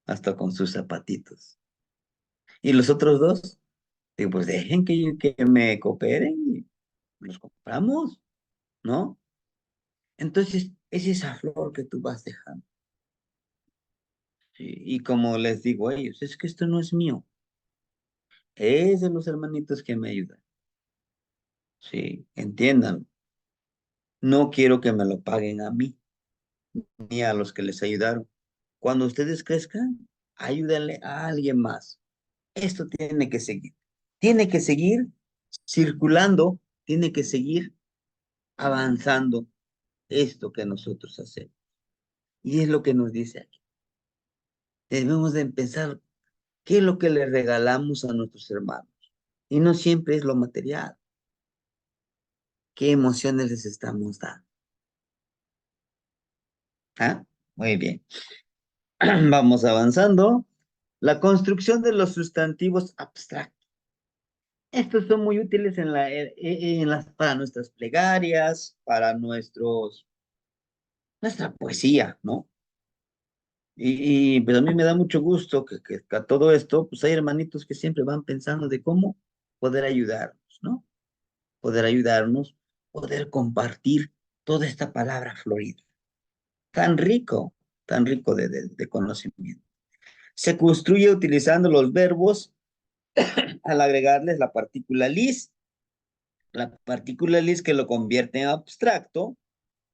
hasta con sus zapatitos. ¿Y los otros 2? Digo, pues dejen que me cooperen y los compramos, ¿no? Entonces, es esa flor que tú vas dejando. ¿Sí? Y como les digo a ellos, es que esto no es mío, es de los hermanitos que me ayudan. Sí, entiendan, no quiero que me lo paguen a mí, ni a los que les ayudaron. Cuando ustedes crezcan, ayúdenle a alguien más. Esto tiene que seguir circulando, tiene que seguir avanzando esto que nosotros hacemos. Y es lo que nos dice aquí. Debemos de empezar qué es lo que le regalamos a nuestros hermanos. Y no siempre es lo material. ¿Qué emociones les estamos dando? ¿Ah? Muy bien. Vamos avanzando. La construcción de los sustantivos abstractos. Estos son muy útiles para nuestras plegarias, para nuestra poesía, ¿no? Pero a mí me da mucho gusto que a todo esto, pues hay hermanitos que siempre van pensando de cómo poder ayudarnos, ¿no? Poder ayudarnos, poder compartir toda esta palabra florida. Tan rico de conocimiento. Se construye utilizando los verbos al agregarles la partícula lis que lo convierte en abstracto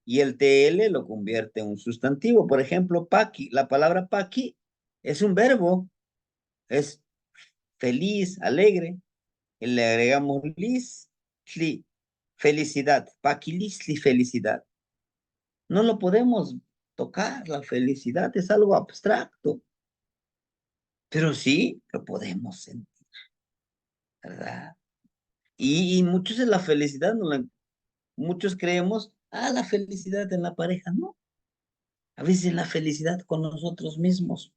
y el TL lo convierte en un sustantivo. Por ejemplo, paqui, la palabra paqui es un verbo, es feliz, alegre, y le agregamos lis, li, felicidad, paquilisli, felicidad. No lo podemos tocar, la felicidad es algo abstracto, pero sí lo podemos sentir, ¿verdad? Y muchos de la felicidad, muchos creemos, la felicidad en la pareja, no. A veces la felicidad con nosotros mismos.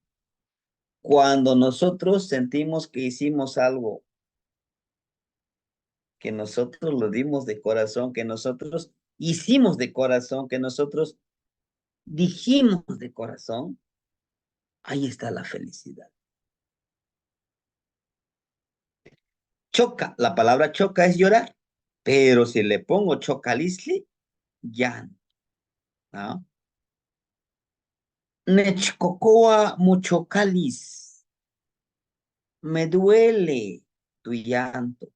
Cuando nosotros sentimos que hicimos algo, que nosotros lo dimos de corazón, que nosotros hicimos de corazón, que nosotros dijimos de corazón, ahí está la felicidad. Choca, la palabra choca es llorar, pero si le pongo chocalisli, ya, ¿no? Nechcocoa muchocalis, me duele tu llanto,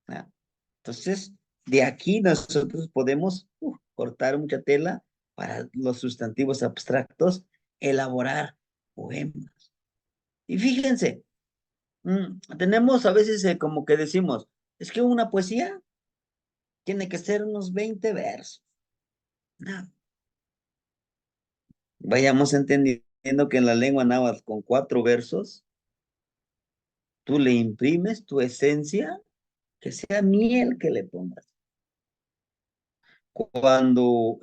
¿no? Entonces, de aquí nosotros podemos cortar mucha tela para los sustantivos abstractos, elaborar poemas. Y fíjense, tenemos a veces como que decimos, es que una poesía tiene que ser unos 20 versos. No, vayamos entendiendo que en la lengua náhuatl con 4 versos, tú le imprimes tu esencia, que sea miel que le pongas. Cuando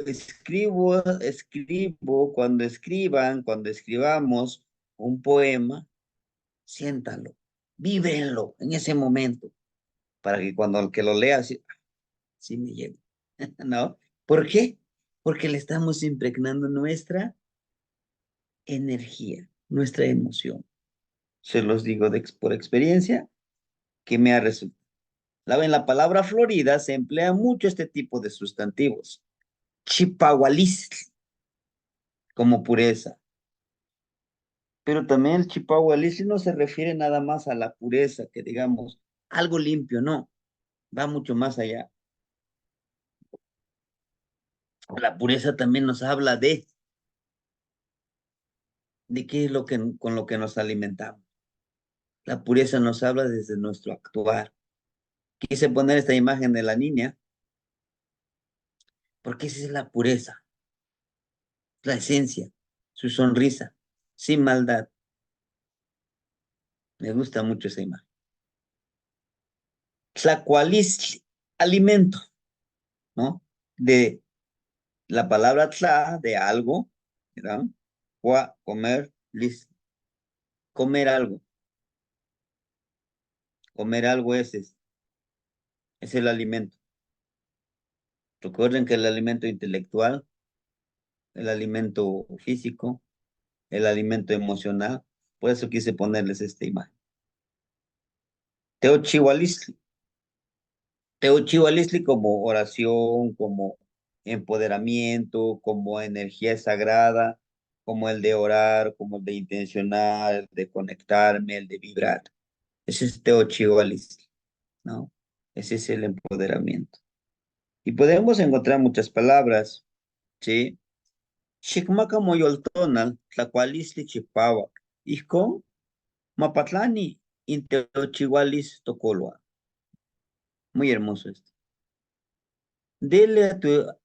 cuando escribamos un poema, siéntalo, vívenlo en ese momento, para que cuando el que lo lea, sí, sí me llegue, ¿no? ¿Por qué? Porque le estamos impregnando nuestra energía, nuestra emoción. Se los digo por experiencia que me ha resultado. En la palabra florida se emplea mucho este tipo de sustantivos. Chipahualis, como pureza. Pero también el chipahualis no se refiere nada más a la pureza, que digamos, algo limpio, no. va mucho más allá. La pureza también nos habla de qué es lo que, con lo que nos alimentamos. La pureza nos habla desde nuestro actuar. Quise poner esta imagen de la niña, porque esa es la pureza, la esencia, su sonrisa, sin maldad. Me gusta mucho esa imagen. Tlacualistli, alimento, ¿no? De la palabra tla, de algo, ¿verdad? Cua, comer, lis, comer algo es el alimento. Recuerden que el alimento intelectual, el alimento físico, el alimento emocional, por eso quise ponerles esta imagen. Teochihualistli, Teochihualistli como oración, como empoderamiento, como energía sagrada, como el de orar, como el de intencionar, el de conectarme, el de vibrar. Ese es Teochihualistli, ¿no? Ese es el empoderamiento. Y podemos encontrar muchas palabras, ¿sí? Xikmaca moyoltonal, tlacualistli chipawak. Ijkon, mapatlani, inteochihualis tocolua. Muy hermoso esto. Dele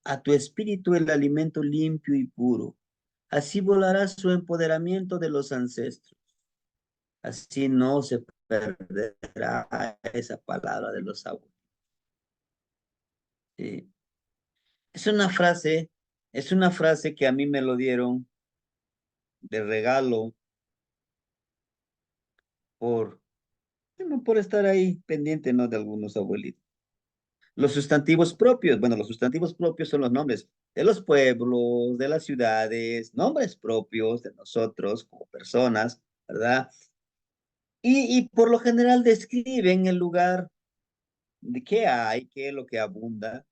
a tu espíritu el alimento limpio y puro. Así volará su empoderamiento de los ancestros. Así no se perderá esa palabra de los abuelos. Sí. Es una frase, es una frase que a mí me lo dieron de regalo por, bueno, por estar ahí pendiente, ¿no? De algunos abuelitos. Los sustantivos propios, bueno, los sustantivos propios son los nombres de los pueblos, de las ciudades, nombres propios de nosotros como personas, ¿verdad? Y por lo general describen el lugar de qué hay, qué es lo que abunda.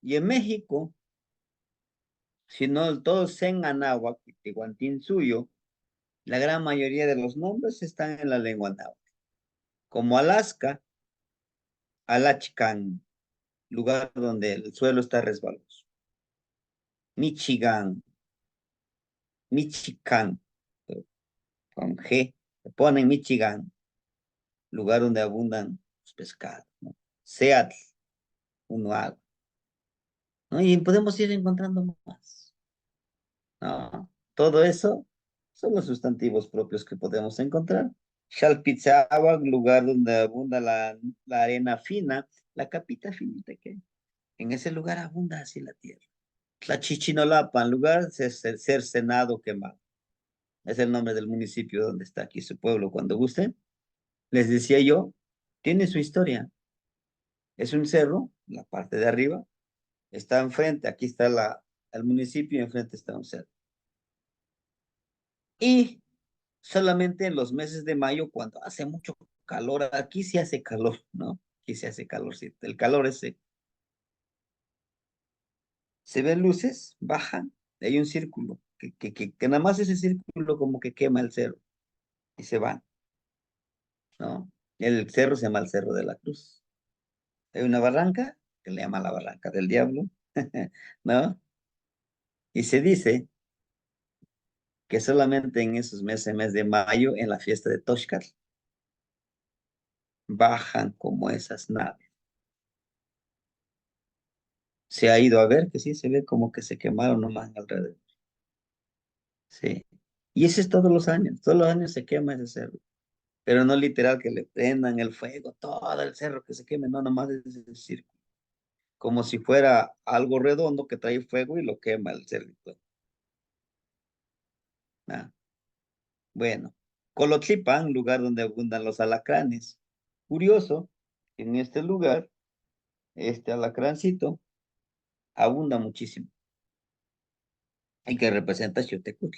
Y en México, si no todos en Anáhuac, suyo, la gran mayoría de los nombres están en la lengua náhuatl, como Alaska, Alachcan, lugar donde el suelo está resbaloso. Michigan, Michigan, con G, se pone en Michigan, lugar donde abundan los pescados, ¿no? Seattle, Unoaga, ¿no? Y podemos ir encontrando más, ¿no? Todo eso son los sustantivos propios que podemos encontrar. Chalpizawa, lugar donde abunda la arena fina, la capita finita que en ese lugar abunda así la tierra. Tlachichinolapan, lugar cercenado quemado. Es el nombre del municipio donde está aquí su pueblo. Cuando gusten, les decía yo, tiene su historia. Es un cerro, la parte de arriba, está enfrente, aquí está el municipio y enfrente está un cerro. Y solamente en los meses de mayo, cuando hace mucho calor, aquí sí hace calor, ¿no? Aquí se hace calorcito. El calor ese. Se ven luces, bajan, hay un círculo, que nada más ese círculo como que quema el cerro y se van, ¿no? El cerro se llama el Cerro de la Cruz. Hay una barranca que le llama la Barranca del Diablo, ¿no? Y se dice que solamente en esos meses, mes de mayo, en la fiesta de Toshkal, bajan como esas naves. Se ha ido a ver que sí, se ve como que se quemaron nomás alrededor. Sí. Y ese es todos los años se quema ese cerro. Pero no literal que le prendan el fuego, todo el cerro que se queme, no, nomás es el círculo. Como si fuera algo redondo que trae fuego y lo quema el cerro. Ah, bueno, Colotlipan, lugar donde abundan los alacranes. Curioso, en este lugar, este alacrancito abunda muchísimo y que representa Xiotecutl.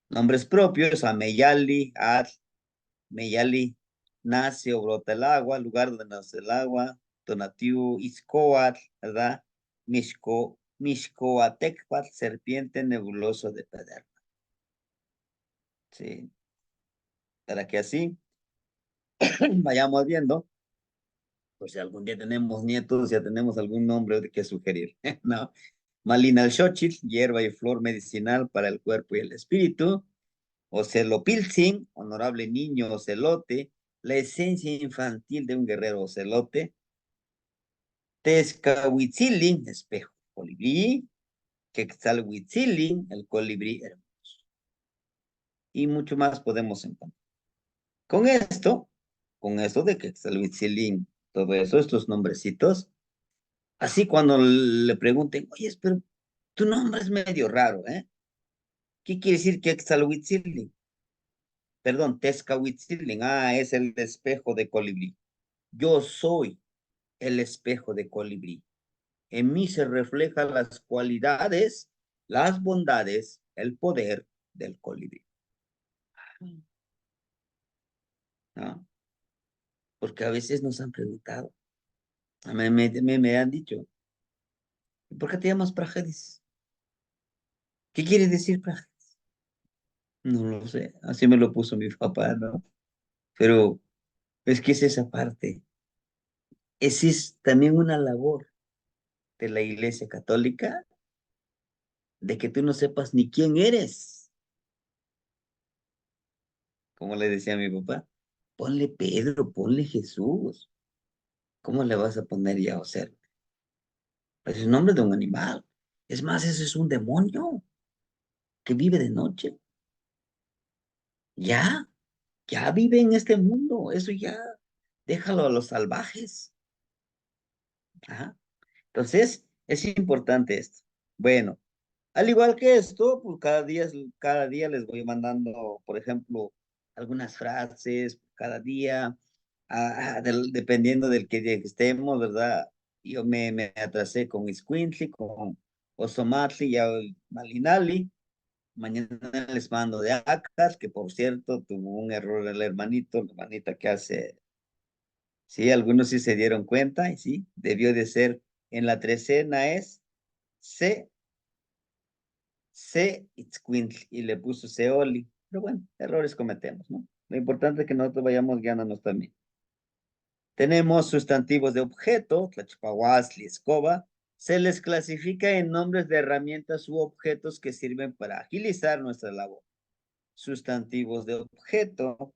Nombres propios, Ameyali, Ad, Meyali, nace o brota el agua, lugar donde nace el agua, Tonatiu, Izcoatl, ¿verdad? Mixcoatecpat, serpiente nebuloso de Pederna. Sí, para que así vayamos viendo Por si algún día tenemos nietos, ya tenemos algún nombre de que sugerir, ¿no? Malinalxochitl, hierba y flor medicinal para el cuerpo y el espíritu. Ocelopiltzin, honorable niño ocelote, la esencia infantil de un guerrero ocelote. Tezcahuitzilin, espejo colibrí. Quetzalhuitzilin, el colibrí hermoso. Y mucho más podemos encontrar. Con esto de Quetzalhuitzilin, todo eso, estos nombrecitos, así cuando le pregunten, oye, pero tu nombre es medio raro, ¿eh? ¿Qué quiere decir Quetzalhuitzilin? Perdón, Tezcahuitzilin, es el espejo de colibrí. Yo soy el espejo de colibrí. En mí se reflejan las cualidades, las bondades, el poder del colibrí, ¿no? Porque a veces nos han preguntado, me han dicho, ¿por qué te llamas Prajedis? ¿Qué quiere decir Prajedis? No lo sé, así me lo puso mi papá, ¿no? Pero es que es esa parte, esa es también una labor de la Iglesia Católica, de que tú no sepas ni quién eres, como le decía a mi papá, ponle Pedro, ponle Jesús, ¿cómo le vas a poner ya o sea? Es el nombre de un animal. Es más, eso es un demonio que vive de noche. Ya, ya vive en este mundo. Eso ya, déjalo a los salvajes. Ajá. Entonces, es importante esto. Bueno, al igual que esto, pues cada día les voy mandando, por ejemplo, algunas frases cada día, dependiendo del que día que estemos, ¿verdad? Yo me atrasé con Iscuintli, con Osomatli y Malinali. Mañana les mando de Acas, que por cierto tuvo un error el hermanito, la hermanita que hace, sí, algunos sí se dieron cuenta, y sí, debió de ser en la trecena es C, Itzcuintli, y le puso Seoli. Pero bueno, errores cometemos, ¿no? Lo importante es que nosotros vayamos guiándonos también. Tenemos sustantivos de objeto, tlachipahuasli, escoba. Se les clasifica en nombres de herramientas u objetos que sirven para agilizar nuestra labor. Sustantivos de objeto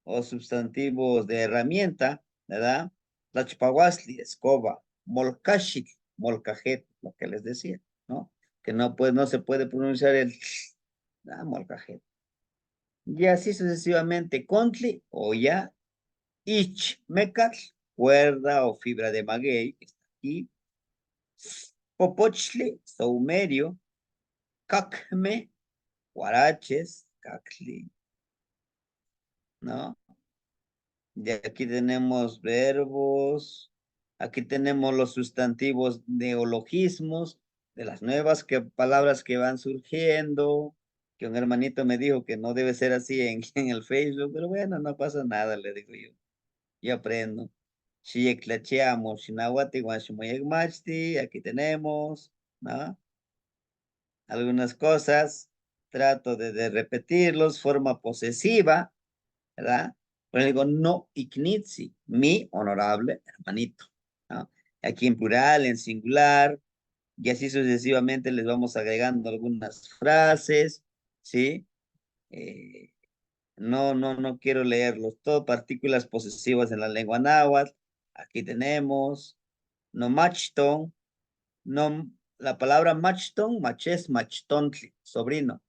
o sustantivos de herramienta, ¿verdad? Tlachipahuasli, escoba. Molcashit, molcajet, lo que les decía, ¿no? Que no, pues, no se puede pronunciar el molcajet. Y así sucesivamente, contli o ya, ich, mecal, cuerda o fibra de maguey, que está aquí. Popochli, saumerio. Cacme, guaraches, cacli, ¿no? Y aquí tenemos verbos, aquí tenemos los sustantivos neologismos, de las nuevas palabras que van surgiendo, que un hermanito me dijo que no debe ser así en el Facebook, pero bueno, no pasa nada, le digo yo aprendo. Xiyectlachiamo, xinahuati, guanximoyecmachti, aquí tenemos, ¿no? Algunas cosas, trato de repetirlos, forma posesiva, ¿verdad? Pero digo, no ignitzi, mi honorable hermanito, ¿no? Aquí en plural, en singular, y así sucesivamente les vamos agregando algunas frases, ¿sí? Eh, no quiero leerlos, todo partículas posesivas en la lengua náhuatl, aquí tenemos, no machton, no, la palabra machton, maches, machtontli, sobrino,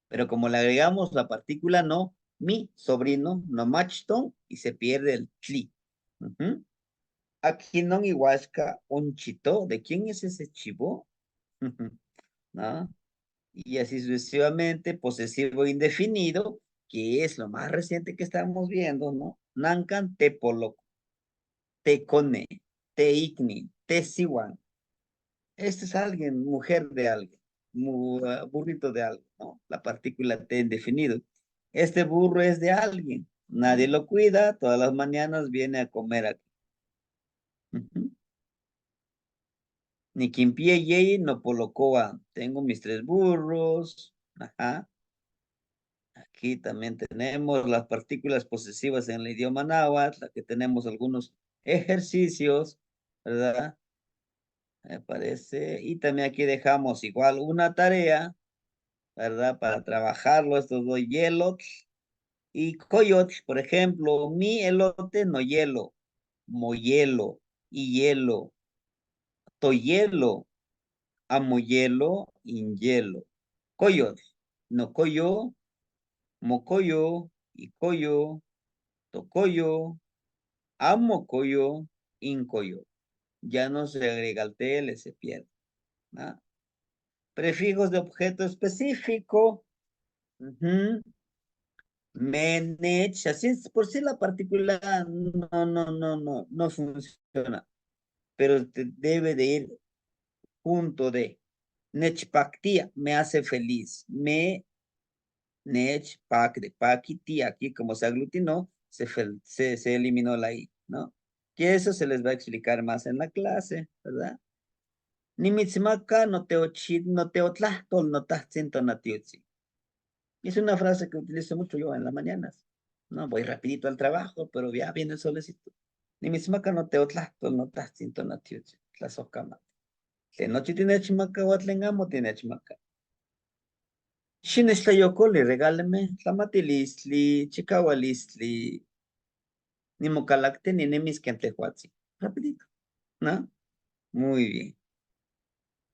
pero como le agregamos la partícula no, mi sobrino, no machton, y se pierde el tli. Ujú. Aquí no iguasca un chito, ¿de quién es ese chivo? ¿No? Y así sucesivamente, posesivo indefinido, que es lo más reciente que estamos viendo, ¿no? Nankan te polo, te cone, te igni, te siwan. Este es alguien, mujer de alguien, burrito de algo, ¿no? La partícula T indefinido. Este burro es de alguien, nadie lo cuida, todas las mañanas viene a comer aquí. Ujú. Ni quien pie yei no polocoa. Tengo mis tres burros. Ajá. Aquí también tenemos las partículas posesivas en el idioma náhuatl, aquí tenemos algunos ejercicios, ¿verdad? Me parece. Y también aquí dejamos igual una tarea, ¿verdad? Para trabajarlo, estos dos hielos y coyotes, por ejemplo, mi elote no hielo, mohielo y hielo, tohielo, amohielo, hielo. Coyote, no coyo, mocoyo, y coyo, tocoyo, amocoyo, incoyo. Ya no se agrega el TL, se pierde. ¿Ah? Prefijos de objeto específico. Ujú. Menech, así es, por sí la particular no funciona, pero debe de ir junto de nechpactía, me hace feliz, me nechpac de paquitía, aquí como se aglutinó, se eliminó la i, ¿no? Que eso se les va a explicar más en la clase, ¿verdad? Nimitzmaca no teochid, no teotlahtol, no tahtzin tonatiutzi. Es una frase que utilizo mucho yo en las mañanas. No, voy rapidito al trabajo, pero ya viene el solecito. Ni mi smaca no te otlasto, no te sinto na tiuche, la socama. Se noche tiene chimaca, guatlengamo tiene chimaca. Shin está yocole, regálame, la matilistli, chicawalistli, ni mocalacte, ni nemis que antehuatzi. Rapidito, ¿no? Muy bien.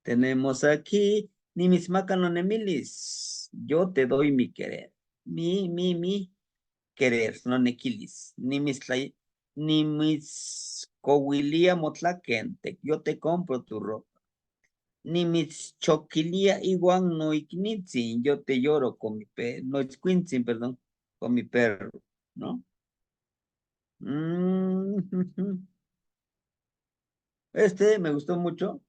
Tenemos aquí, ni mis no nemilis. Yo te doy mi querer. Mi querer, no nequilis, ni mis cowilia motlaquente, yo te compro tu ropa, ni mis choquilia iguan no iknitzin, yo te lloro con mi perro, no itzcuintzin, perdón, con mi perro, ¿no? Este me gustó mucho,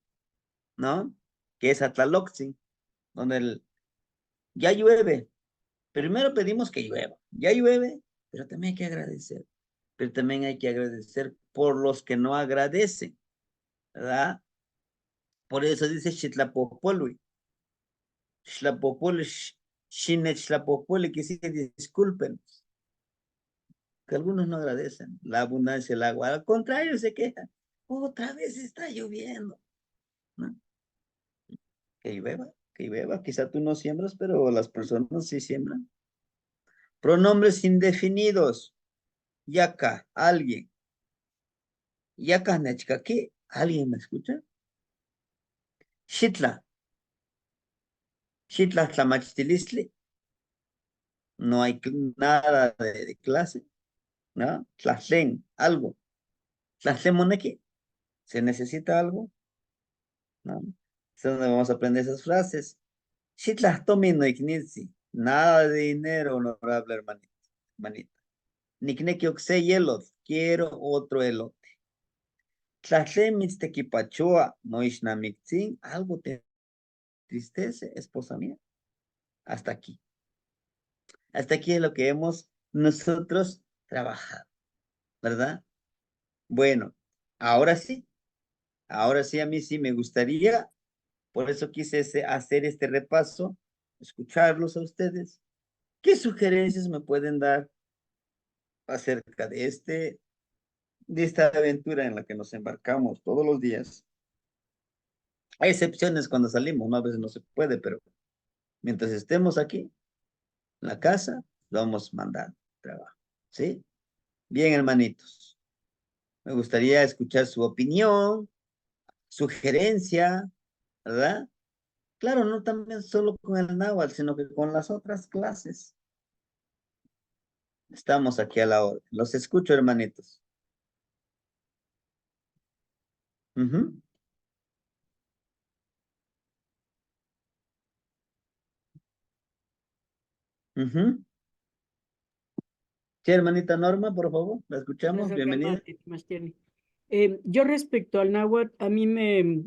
¿no? Que es Atlaloxin, donde ya llueve. Primero pedimos que llueva, ya llueve, pero también hay que agradecer. Pero también hay que agradecer por los que no agradecen, ¿verdad? Por eso dice Xitlapopolui. Xtlapopoli, Xinechtlapopoli, que sí, disculpen, que algunos no agradecen la abundancia del agua. Al contrario, se quejan. Otra vez está lloviendo, ¿no? Que llueva, que llueva. Quizá tú no siembras, pero las personas sí siembran. Pronombres indefinidos. Yaka, alguien. Yaka, nechka, ¿qué? ¿Alguien me escucha? Xitla. Xitla, tlamachtilistli. No hay nada de clase, ¿no? Tlaxlen, algo. Tlaxlen moneki, ¿se necesita algo? ¿No? Es donde vamos a aprender esas frases. Xitlastomi no iknitzi, nada de dinero, honorable hermanita. Hermanita. Nikneki okse yelot, quiero otro elote. Tlaxlen mitztequipachua, no ishnamiktzin, algo te tristece, esposa mía. Hasta aquí. Hasta aquí es lo que hemos nosotros trabajado, ¿verdad? Bueno, ahora sí, a mí sí me gustaría, por eso quise hacer este repaso, escucharlos a ustedes. ¿Qué sugerencias me pueden dar acerca de esta aventura en la que nos embarcamos todos los días? Hay excepciones cuando salimos, ¿no? A veces no se puede, pero mientras estemos aquí, en la casa, lo vamos mandando trabajo, ¿sí? Bien, hermanitos. Me gustaría escuchar su opinión, sugerencia, ¿verdad? Claro, no también solo con el náhuatl, sino que con las otras clases. Estamos aquí a la hora. Los escucho, hermanitos. Ujú, ujú. Sí, hermanita Norma, por favor, la escuchamos. Bienvenida. Yo respecto al náhuatl, a mí me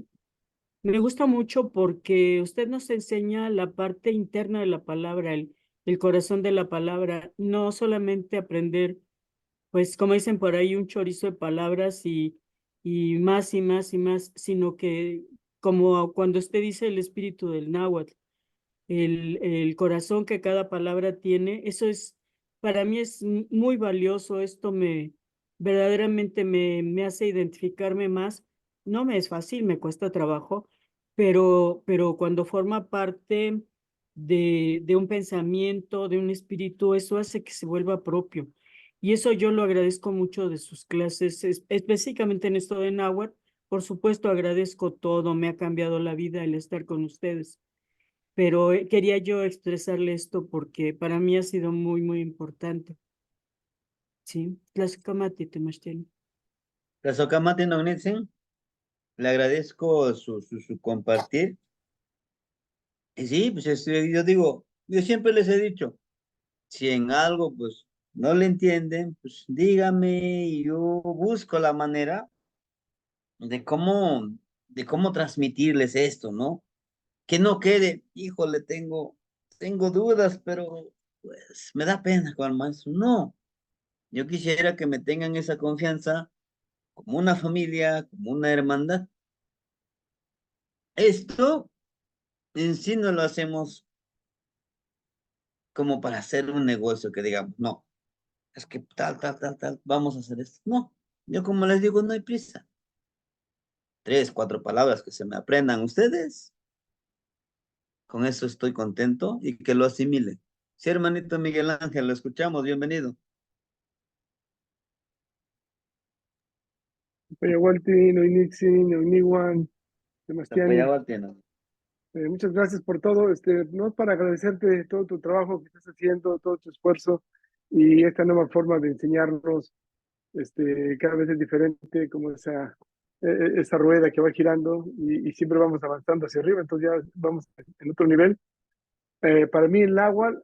gusta mucho porque usted nos enseña la parte interna de la palabra, el corazón de la palabra, no solamente aprender, pues como dicen por ahí, un chorizo de palabras y más y más y más, sino que como cuando usted dice el espíritu del náhuatl, el corazón que cada palabra tiene, eso es, para mí es muy valioso, esto verdaderamente me hace identificarme más. No me es fácil, me cuesta trabajo, pero cuando forma parte de un pensamiento, de un espíritu, eso hace que se vuelva propio. Y eso yo lo agradezco mucho de sus clases, específicamente en esto de náhuatl. Por supuesto, agradezco todo, me ha cambiado la vida el estar con ustedes, pero quería yo expresarle esto porque para mí ha sido muy, muy importante. Sí, Tlaxcamati, Temachtel. Tlazocamati Nognitzin, le agradezco su compartir. Y sí, pues yo digo, yo siempre les he dicho, si en algo pues no le entienden, pues dígame y yo busco la manera de cómo transmitirles esto, ¿no? Que no quede, híjole, tengo dudas, pero pues me da pena con el maestro. No, yo quisiera que me tengan esa confianza como una familia, como una hermandad. Esto en sí no lo hacemos como para hacer un negocio que digamos, no, es que tal, vamos a hacer esto. No, yo como les digo, no hay prisa. 3, 4 palabras que se me aprendan ustedes, con eso estoy contento y que lo asimilen. Sí, hermanito Miguel Ángel, lo escuchamos, bienvenido. Payagualti, Noinixi, Noiniwan, Sebastián, Tapayahualtiano. muchas gracias por todo. No es para agradecerte todo tu trabajo que estás haciendo, todo tu esfuerzo y esta nueva forma de enseñarnos, cada vez es diferente, como esa rueda que va girando y siempre vamos avanzando hacia arriba, entonces ya vamos en otro nivel. Para mí el agua,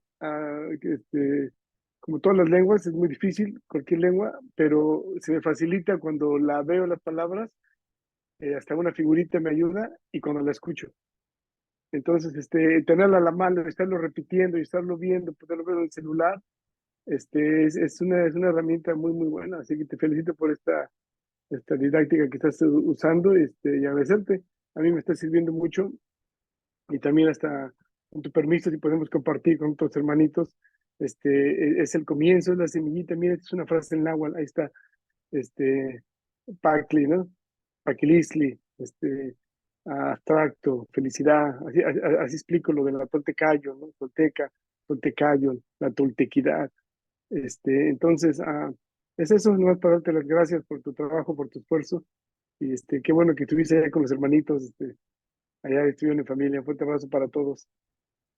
como todas las lenguas, es muy difícil, cualquier lengua, pero se me facilita cuando la veo las palabras, hasta una figurita me ayuda y cuando la escucho. Entonces, tenerla a la mano, estarlo repitiendo y estarlo viendo, poderlo ver en el celular, es una herramienta muy, muy buena. Así que te felicito por esta didáctica que estás usando, y agradecerte. A mí me está sirviendo mucho y también hasta con tu permiso, si podemos compartir con otros hermanitos, es el comienzo, es la semillita. Mira, esta es una frase en náhuatl, ahí está, este, Pacli, ¿no? Paquilisli, abstracto, felicidad, así explico lo de la toltecayo, ¿no? Tolteca, toltecayo, la toltequidad. Entonces, es eso, nomás para darte las gracias por tu trabajo, por tu esfuerzo, y qué bueno que estuviste allá con los hermanitos, allá estuvieron en familia. Un fuerte abrazo para todos.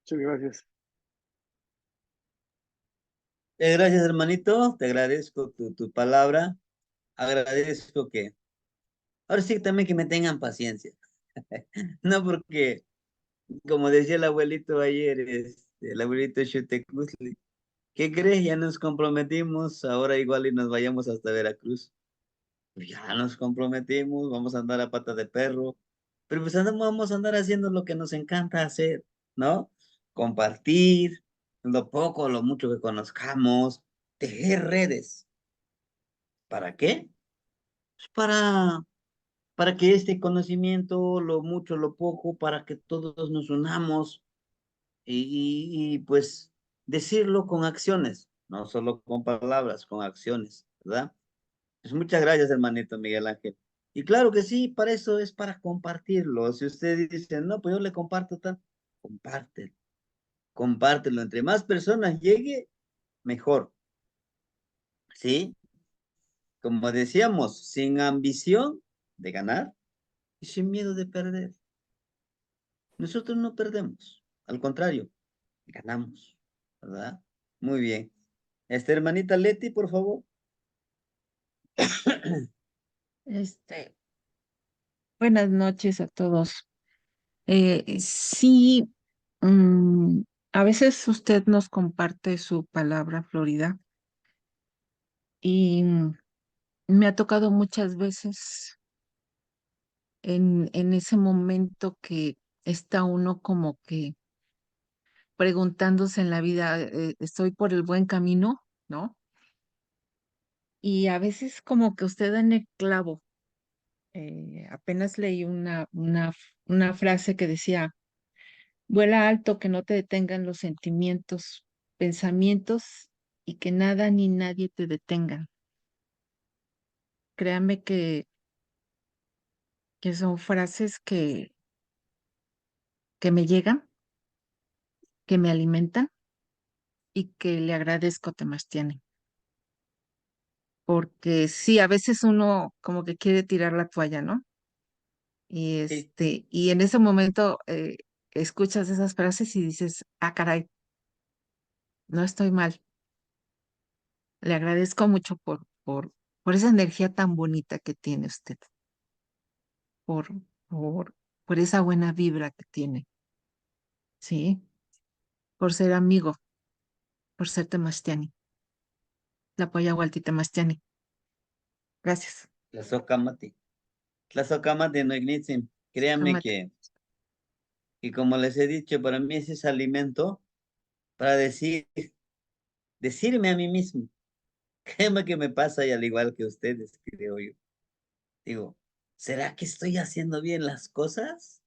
Muchas gracias. Gracias, hermanito, te agradezco tu palabra, agradezco que, ahora sí también que me tengan paciencia, no porque, como decía el abuelito ayer, el abuelito Xutecuzli, ¿qué crees? Ya nos comprometimos, ahora igual y nos vayamos hasta Veracruz. Pues ya nos comprometimos, vamos a andar a pata de perro, pero pues vamos a andar haciendo lo que nos encanta hacer, ¿no? Compartir lo poco, lo mucho que conozcamos, tejer redes. ¿Para qué? Pues para que este conocimiento, lo mucho, lo poco, para que todos nos unamos y pues decirlo con acciones, no solo con palabras, con acciones, ¿verdad? Pues muchas gracias, hermanito Miguel Ángel. Y claro que sí, para eso es para compartirlo. Si usted dice, no, pues yo le comparto tal, compártelo, compártelo. Entre más personas llegue, mejor. ¿Sí? Como decíamos, sin ambición de ganar y sin miedo de perder. Nosotros no perdemos, al contrario, ganamos, ¿verdad? Muy bien. Hermanita Leti, por favor. Este, Buenas noches a todos. Sí, mm, a veces usted nos comparte su palabra, Florida, y me ha tocado muchas veces en ese momento que está uno como que preguntándose en la vida, ¿estoy por el buen camino? ¿No? Y a veces como que usted da en el clavo. Apenas leí una frase que decía: vuela alto, que no te detengan los sentimientos, pensamientos y que nada ni nadie te detengan. créame que son frases que me llegan, que me alimentan y que le agradezco Temastiani. Porque sí, a veces uno como que quiere tirar la toalla, ¿no? Y Sí. y en ese momento escuchas esas frases y dices, ah, caray, no estoy mal. Le agradezco mucho por esa energía tan bonita que tiene usted, por, por, por esa buena vibra que tiene, ¿sí? Por ser amigo, por ser Temastiani, la Walti Temastiani. Gracias. Tlazocamati. Tlazocamati no ignitin. Créanme Jamás. que como les he dicho, para mí ese es alimento para decirme a mí mismo. Créeme que me pasa y al igual que ustedes, creo yo. Digo, ¿será que estoy haciendo bien las cosas?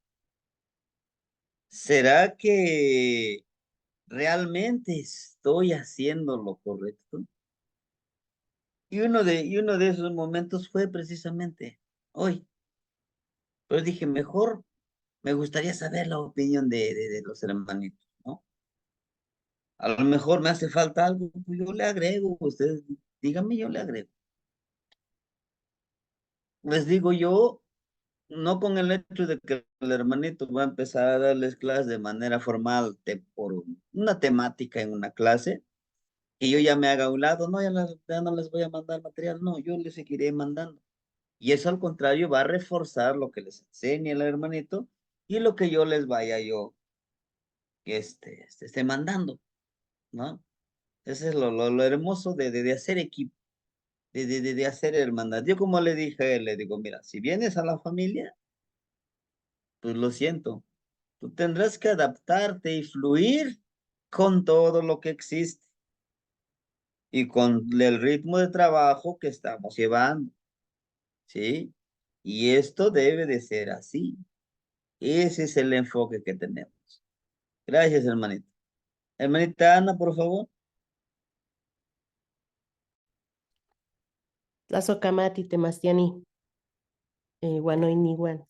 ¿Será que realmente estoy haciendo lo correcto? Y uno de esos momentos fue precisamente hoy. Pero dije, mejor me gustaría saber la opinión de los hermanitos, ¿no? A lo mejor me hace falta algo, pues yo le agrego, ustedes díganme, yo le agrego. Les digo yo, no con el hecho de que el hermanito va a empezar a darles clases de manera formal por una temática en una clase, que yo ya me haga a un lado, no, ya no les voy a mandar material, no, yo les seguiré mandando. Y eso al contrario va a reforzar lo que les enseñe el hermanito y lo que yo les vaya yo esté mandando, ¿no? Ese es lo hermoso de hacer equipo, de hacer hermandad. Yo como le dije a él, le digo, mira, si vienes a la familia, pues lo siento, tú tendrás que adaptarte y fluir con todo lo que existe y con el ritmo de trabajo que estamos llevando, ¿sí? Y esto debe de ser así. Ese es el enfoque que tenemos. Gracias, hermanita. Hermanita Ana, por favor. Tlazocamati, Temastiani, Guanoiniwan,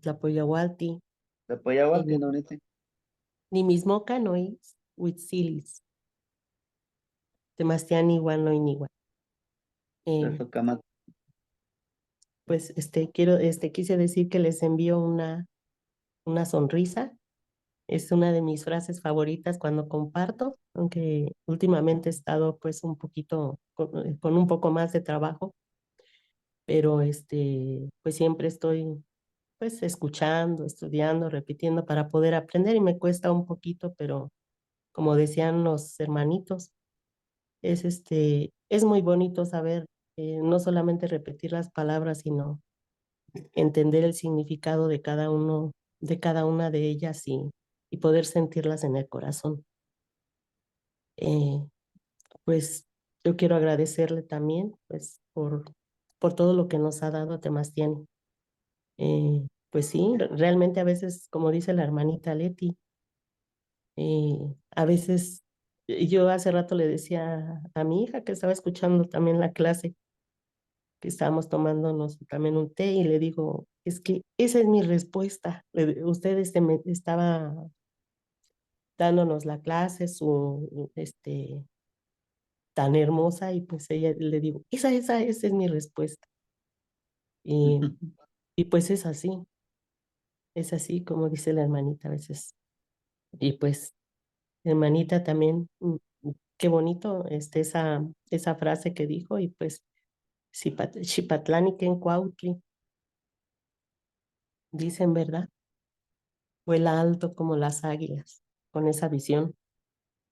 Tlapoyahualti, Te apoya Walti, eh, ¿no, bonita? Nimismoca, Nois, Huitzilis, Temastiani, Guanoiniwan. Eso, cama. Pues quise decir que les envío una sonrisa. Es una de mis frases favoritas cuando comparto, aunque últimamente he estado pues un poquito con un poco más de trabajo, pero pues siempre estoy pues escuchando, estudiando, repitiendo para poder aprender y me cuesta un poquito, pero como decían los hermanitos, es muy bonito saber no solamente repetir las palabras, sino entender el significado de de cada una de ellas y poder sentirlas en el corazón. Eh, pues yo quiero agradecerle también pues por todo lo que nos ha dado a Temastiani. Pues sí, realmente a veces, como dice la hermanita Leti, a veces yo hace rato le decía a mi hija que estaba escuchando también la clase, que estábamos tomándonos también un té y le digo, es que esa es mi respuesta. Usted estaba dándonos la clase, tan hermosa y pues ella le digo, esa es mi respuesta. Y, y pues es así como dice la hermanita a veces. Y pues, hermanita también, qué bonito esa frase que dijo y pues, Xipatlán y Cuautli, dicen, ¿verdad? Vuela alto como las águilas, con esa visión.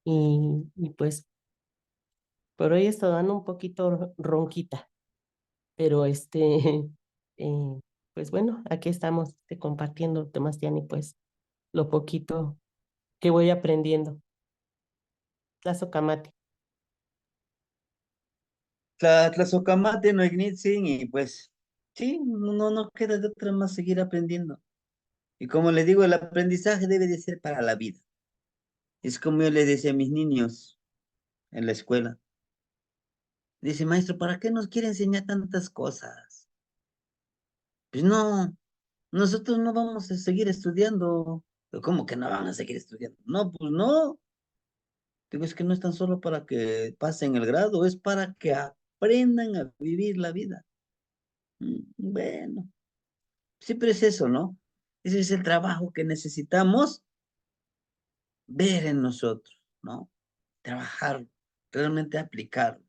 Y pues, por hoy estoy dando un poquito ronquita, pero eh, pues bueno, aquí estamos compartiendo, Temastiani, pues lo poquito que voy aprendiendo. Tlazocamati. Tlazocamate, no ignitzin, y pues, sí, no queda de otra más seguir aprendiendo. Y como le digo, el aprendizaje debe de ser para la vida. Es como yo le decía a mis niños en la escuela. Dice, maestro, ¿para qué nos quiere enseñar tantas cosas? Pues no, nosotros no vamos a seguir estudiando. Pero ¿cómo que no van a seguir estudiando? No, pues no. Digo, es que no es tan solo para que pasen el grado, es para que aprendan a vivir la vida. Bueno, siempre es eso, ¿no? Ese es el trabajo que necesitamos ver en nosotros, ¿no? Trabajar, realmente aplicar.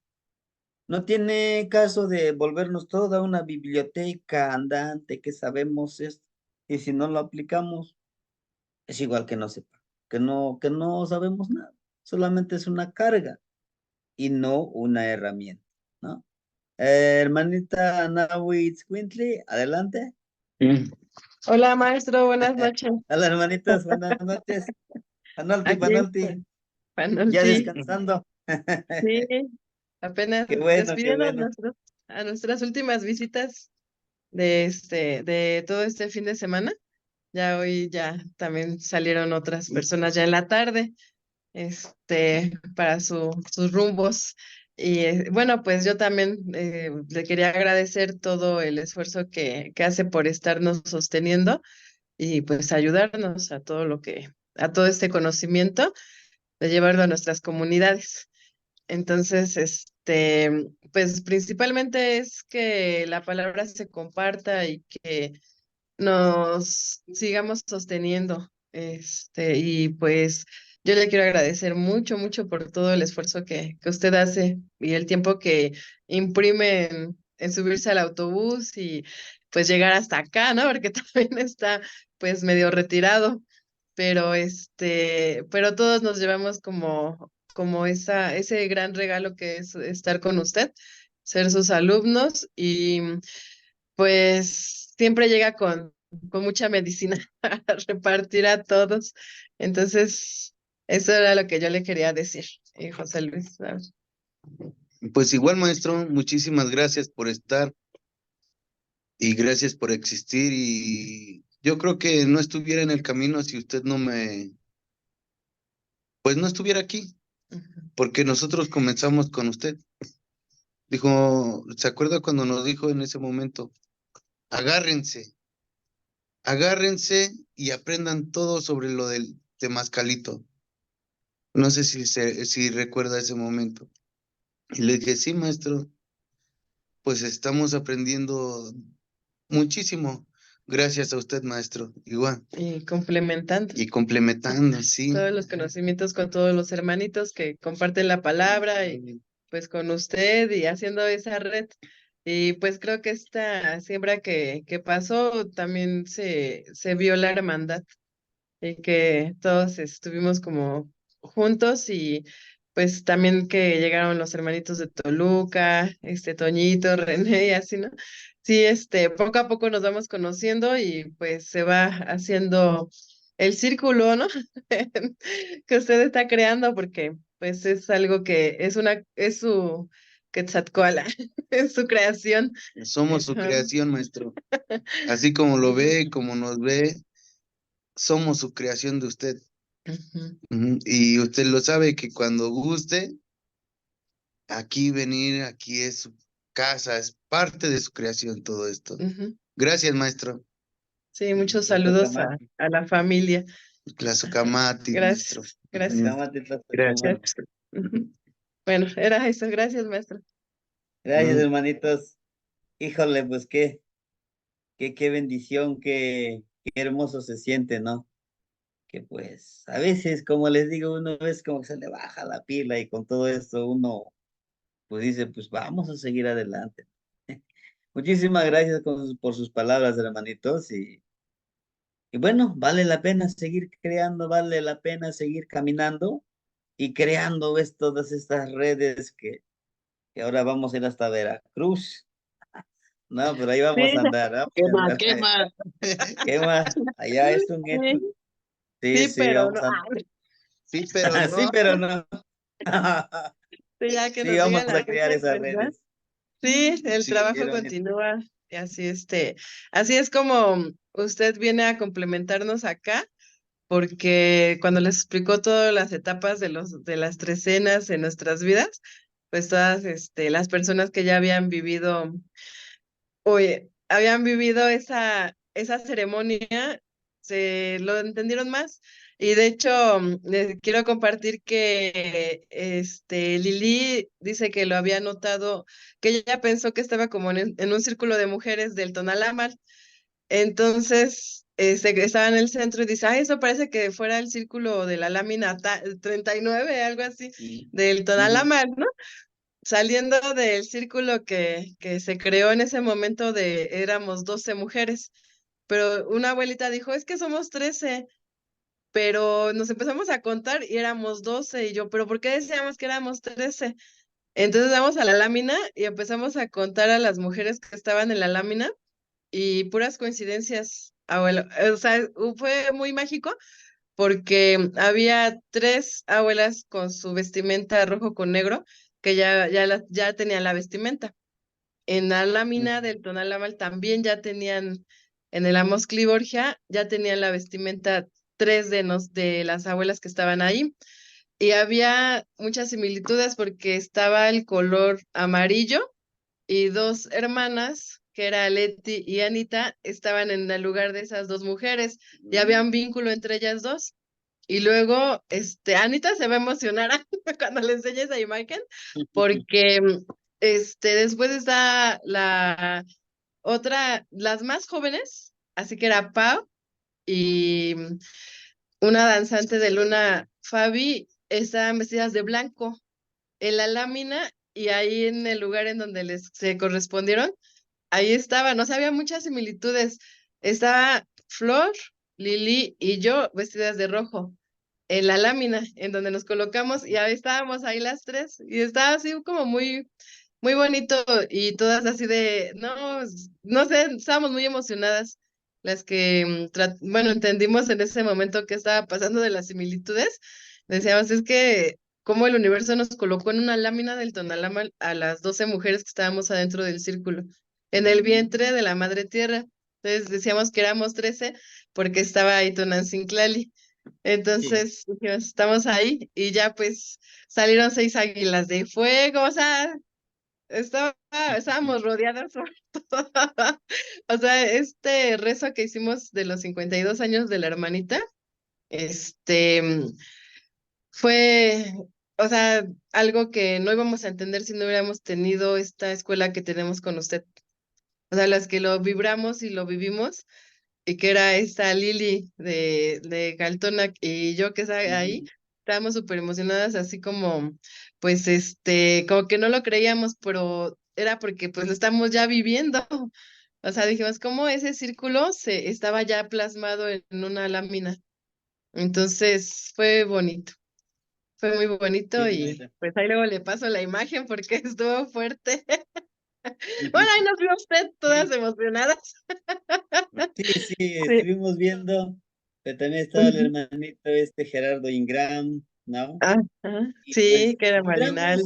No tiene caso de volvernos toda una biblioteca andante que sabemos esto, y si no lo aplicamos, es igual que no sepa, que no sabemos nada. Solamente es una carga y no una herramienta, ¿no? Hermanita Nawitz Quintly, adelante. Hola, maestro, buenas noches. Hola, hermanitas, buenas noches. Panolti, Aquí, Panolti, ya Panolti. descansando. Sí, apenas Qué bueno, qué despidiendo bueno. a nuestras últimas visitas de todo este fin de semana. Ya hoy ya también salieron otras personas ya en la tarde, para sus rumbos. Y bueno, pues yo también le quería agradecer todo el esfuerzo que hace por estarnos sosteniendo y pues ayudarnos a a todo este conocimiento de llevarlo a nuestras comunidades. Entonces, pues principalmente es que la palabra se comparta y que nos sigamos sosteniendo. Y pues yo le quiero agradecer mucho, mucho por todo el esfuerzo que usted hace y el tiempo que imprime en subirse al autobús y pues llegar hasta acá, ¿no? Porque también está pues medio retirado, pero pero todos nos llevamos como ese gran regalo que es estar con usted, ser sus alumnos y pues siempre llega con mucha medicina a repartir a todos. Entonces, eso era lo que yo le quería decir, José Luis. A ver. Pues igual, maestro, muchísimas gracias por estar y gracias por existir. Y yo creo que no estuviera en el camino si usted pues no estuviera aquí, Ujú. porque nosotros comenzamos con usted. Dijo, ¿se acuerda cuando nos dijo en ese momento? Agárrense, agárrense y aprendan todo sobre lo del temazcalito. No sé si recuerda ese momento. Y le dije, sí, maestro, pues estamos aprendiendo muchísimo. Gracias a usted, maestro. Igual. Y complementando Y complementando, sí. todos los conocimientos con todos los hermanitos que comparten la palabra y pues con usted y haciendo esa red. Y pues creo que esta siembra que pasó también se vio la hermandad y que todos estuvimos como juntos y pues también que llegaron los hermanitos de Toluca, Toñito, René y así, ¿no? Sí, poco a poco nos vamos conociendo y pues se va haciendo el círculo, ¿no? Que usted está creando porque pues es algo que es su Quetzalcóatl, es su creación. Somos su Ajá. creación, maestro. Así como lo ve, como nos ve, somos su creación de usted. Ujú, Y usted lo sabe que cuando guste, aquí venir, aquí es su casa, es parte de su creación todo esto. ujú. Gracias, maestro. Sí, muchos saludos Tlazocamati, a la familia. Tlazocamati, maestro. Gracias, gracias. Tlazocamati, Gracias. Tlazocamati. Ujú. Bueno, era eso. Gracias, maestro. Gracias, hermanitos. Híjole, pues qué bendición, qué hermoso se siente, ¿no? Que pues a veces, como les digo, uno vez como que se le baja la pila y con todo esto uno pues dice, pues vamos a seguir adelante. Muchísimas gracias por sus palabras, hermanitos. Y bueno, vale la pena seguir creando, vale la pena seguir caminando y creando, ves, todas estas redes que ahora vamos a ir hasta Veracruz. No, pero ahí vamos a Sí, andar, vamos a Quema, andar. quema. ¿Qué más? Allá es un hecho. sí, Sí, sí, sí, pero no. vamos a andar. Sí, pero Sí, no. pero no. Sí, ya que Sí, nos vamos digan la a crear fecha, esas pues va. redes. Sí, el Sí, trabajo hermanito. continúa. Y así es como usted viene a complementarnos acá, porque cuando les explicó todas las etapas de las 3 cenas en nuestras vidas, pues todas las personas que ya habían vivido, oye, habían vivido esa ceremonia, se lo entendieron más. Y de hecho, les quiero compartir que Lili dice que lo había notado, que ella pensó que estaba como en un círculo de mujeres del Tonalámatl. Entonces, estaba en el centro y dice, ay, eso parece que fuera el círculo de la lámina 39, algo así, Sí. del Ujú. Tonalámatl, ¿no? Saliendo del círculo que se creó en ese momento éramos 12 mujeres, pero una abuelita dijo, es que somos 13, pero nos empezamos a contar y éramos 12, y yo, pero ¿por qué decíamos que éramos 13? Entonces vamos a la lámina y empezamos a contar a las mujeres que estaban en la lámina y puras coincidencias, abuelo. O sea, fue muy mágico porque había 3 abuelas con su vestimenta rojo con negro que ya tenían la vestimenta. En la lámina del Tonalámatl también ya tenían, en el Amos Borgia, ya tenían la vestimenta 3 de las abuelas que estaban ahí. Y había muchas similitudes porque estaba el color amarillo y 2 hermanas, que era Leti y Anita, estaban en el lugar de esas 2 mujeres y había un vínculo entre ellas 2. Y luego, Anita se va a emocionar cuando le enseñe esa imagen, porque después está la otra, las más jóvenes, así que era Pau y una danzante de Luna, Fabi, estaban vestidas de blanco en la lámina y ahí en el lugar en donde se correspondieron, ahí estaban, o sea, había muchas similitudes. Estaba Flor, Lili y yo vestidas de rojo en la lámina en donde nos colocamos y ahí estábamos ahí las 3 y estaba así como muy, muy bonito y todas así de, no, no sé, estábamos muy emocionadas las que, bueno, entendimos en ese momento qué estaba pasando de las similitudes. Decíamos, es que cómo el universo nos colocó en una lámina del Tonalámatl a las 12 mujeres que estábamos adentro del círculo, en el vientre de la madre tierra. Entonces decíamos que éramos 13 porque estaba ahí Tonantzintlalli. Sí. Entonces, dijimos, estamos ahí y ya pues salieron 6 águilas de fuego, o sea, estábamos rodeadas por todo. O sea, este rezo que hicimos de los 52 años de la hermanita, este, fue, o sea, algo que no íbamos a entender si no hubiéramos tenido esta escuela que tenemos con usted. O sea, las que lo vibramos y lo vivimos, y que era esta Lili de Galtona y yo que estaba ahí, Ujú. estábamos súper emocionadas, así como, pues, como que no lo creíamos, pero era porque pues lo estamos ya viviendo. O sea, dijimos, ¿cómo ese círculo se estaba ya plasmado en una lámina? Entonces, fue muy bonito Sí, y bonita. pues ahí luego le paso la imagen porque estuvo fuerte. Bueno, ahí nos vio usted todas Sí, emocionadas. sí, Sí. estuvimos viendo, pero también estaba el Ujú. hermanito Gerardo Ingram, ¿no? Ajá. Y Sí, pues que era Marinal.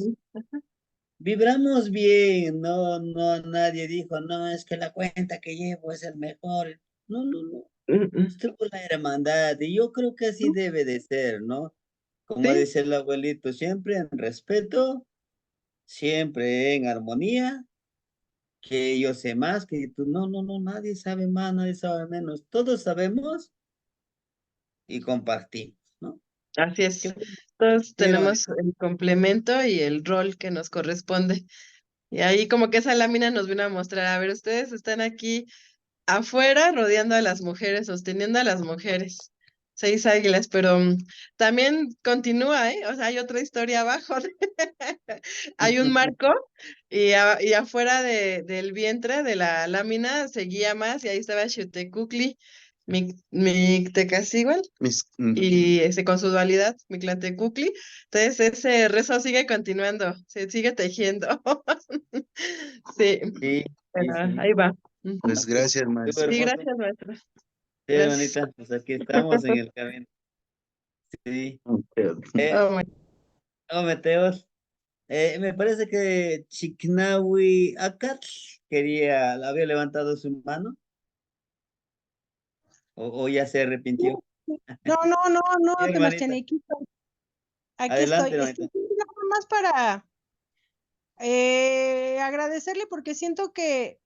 vibramos bien, no, no, nadie dijo, no, es que la cuenta que llevo es el mejor. No, no, no. Mm. Estuvo la hermandad y yo creo que así debe de ser, ¿no? Como Sí, dice el abuelito, siempre en respeto, siempre en armonía, que yo sé más, que tú, no, no, no, nadie sabe más, nadie sabe menos, todos sabemos y compartimos, ¿no? así Qué, es. Todos qué tenemos bonito. el complemento y el rol que nos corresponde. Y ahí como que esa lámina nos vino a mostrar, a ver, ustedes están aquí afuera rodeando a las mujeres, sosteniendo a las mujeres. 6 águilas, pero también continúa, ¿eh? O sea, hay otra historia abajo. Hay un marco y afuera del vientre de la lámina seguía más y ahí estaba Xiuhtecutli, Mictecacihuatl y con su dualidad, Mictlantecutli. Entonces ese rezo sigue continuando, se sigue tejiendo. Sí, Sí, sí, pero sí. ahí va. Ujú. Pues gracias, Estuvo maestro. Sí, hermoso. gracias, maestro. Sí, Gracias. hermanita, pues aquí estamos en el camino. Sí. Eh, Oh, my- Meteos. Me parece que Chiknawi Akat había levantado su mano o ya se arrepintió. No, no, no, no, Sí, hermanita. Temastianequito. Aquí Adelante, estoy. hermanita. Sí, nada más Agradecerle porque siento que,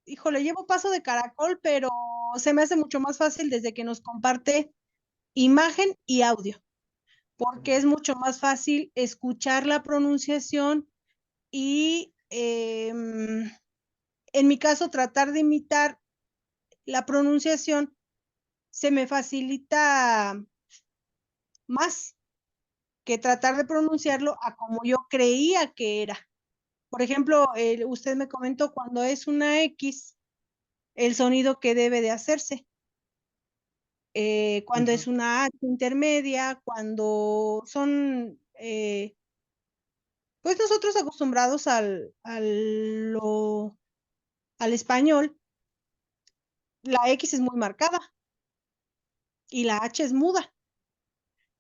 híjole, llevo paso de caracol, pero se me hace mucho más fácil desde que nos comparte imagen y audio, porque es mucho más fácil escuchar la pronunciación y en mi caso tratar de imitar la pronunciación se me facilita más que tratar de pronunciarlo a como yo creía que era. Por ejemplo, usted me comentó cuando es una X, el sonido que debe de hacerse. Cuando es una H intermedia, cuando son, pues nosotros acostumbrados al español, la X es muy marcada y la H es muda.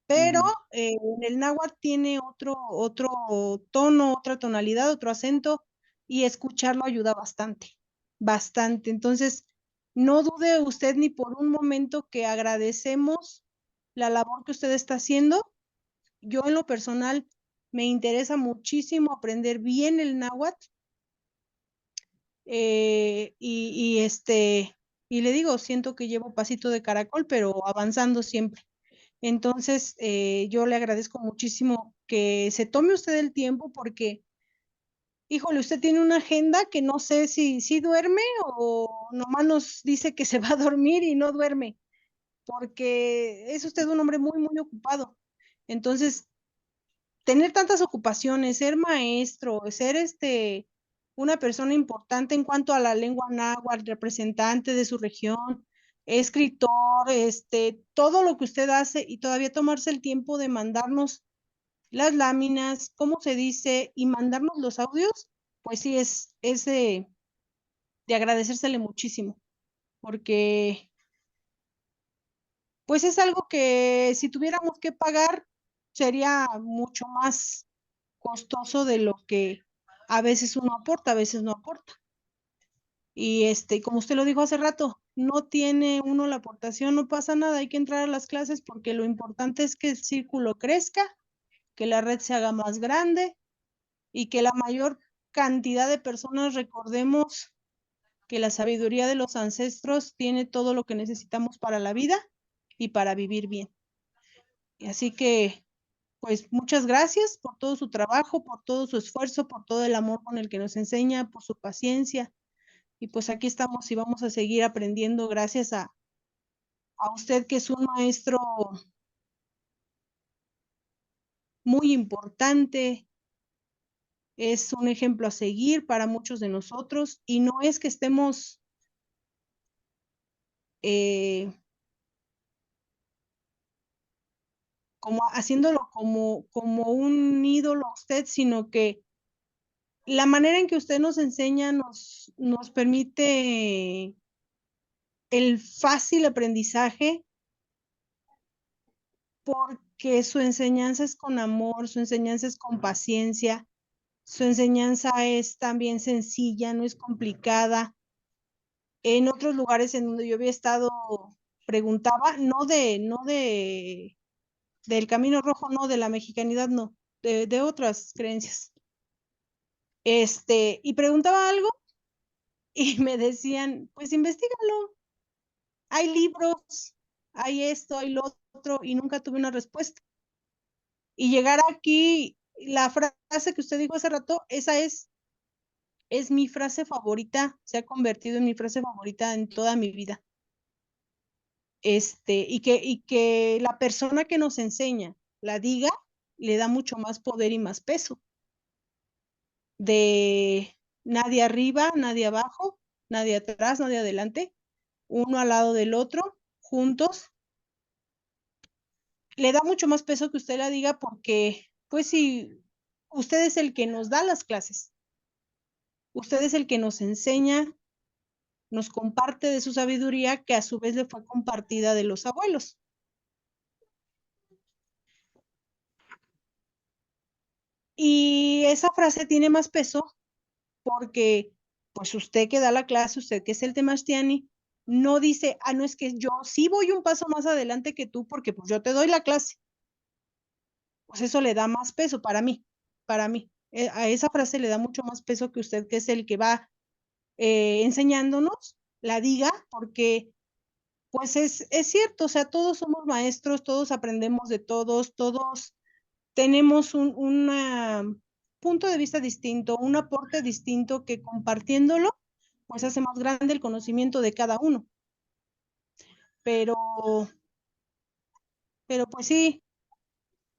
Pero en el náhuatl tiene otro tono, otra tonalidad, otro acento, y escucharlo ayuda bastante, bastante. Entonces, no dude usted ni por un momento que agradecemos la labor que usted está haciendo. Yo en lo personal me interesa muchísimo aprender bien el náhuatl, y le digo, siento que llevo pasito de caracol, pero avanzando siempre. Entonces, yo le agradezco muchísimo que se tome usted el tiempo porque, híjole, usted tiene una agenda que no sé si duerme o nomás nos dice que se va a dormir y no duerme, porque es usted un hombre muy, muy ocupado. Entonces, tener tantas ocupaciones, ser maestro, ser una persona importante en cuanto a la lengua náhuatl, representante de su región, escritor, todo lo que usted hace y todavía tomarse el tiempo de mandarnos las láminas, cómo se dice, y mandarnos los audios, pues sí, es de agradecérsele muchísimo, porque pues es algo que si tuviéramos que pagar sería mucho más costoso de lo que a veces uno aporta, a veces no aporta. Y como usted lo dijo hace rato, no tiene uno la aportación, no pasa nada, hay que entrar a las clases porque lo importante es que el círculo crezca, que la red se haga más grande y que la mayor cantidad de personas recordemos que la sabiduría de los ancestros tiene todo lo que necesitamos para la vida y para vivir bien. Y así que pues muchas gracias por todo su trabajo, por todo su esfuerzo, por todo el amor con el que nos enseña, por su paciencia. Y pues aquí estamos y vamos a seguir aprendiendo gracias a usted que es un maestro muy importante, es un ejemplo a seguir para muchos de nosotros y no es que estemos como haciéndolo como un ídolo a usted, sino que la manera en que usted nos enseña nos permite el fácil aprendizaje porque su enseñanza es con amor, su enseñanza es con paciencia, su enseñanza es también sencilla, no es complicada. En otros lugares en donde yo había estado, preguntaba, no del Camino Rojo, no, de la mexicanidad, no, de otras creencias. Y preguntaba algo y me decían, pues investígalo, hay libros, hay esto, hay lo otro, y nunca tuve una respuesta. Y llegar aquí, la frase que usted dijo hace rato, esa es mi frase favorita, se ha convertido en mi frase favorita en toda mi vida. Y que la persona que nos enseña la diga, le da mucho más poder y más peso. De nadie arriba, nadie abajo, nadie atrás, nadie adelante, uno al lado del otro, juntos. Le da mucho más peso que usted la diga porque, pues si usted es el que nos da las clases, usted es el que nos enseña, nos comparte de su sabiduría que a su vez le fue compartida de los abuelos. Y esa frase tiene más peso porque pues usted que da la clase, usted que es el Temachtiani, no dice, no es que yo sí voy un paso más adelante que tú porque pues yo te doy la clase. Pues eso le da más peso para mí, a esa frase le da mucho más peso que usted, que es el que va enseñándonos, la diga, porque pues es cierto, o sea, todos somos maestros, todos aprendemos de todos, todos tenemos un punto de vista distinto, un aporte distinto que compartiéndolo, pues hace más grande el conocimiento de cada uno. Pero pues sí,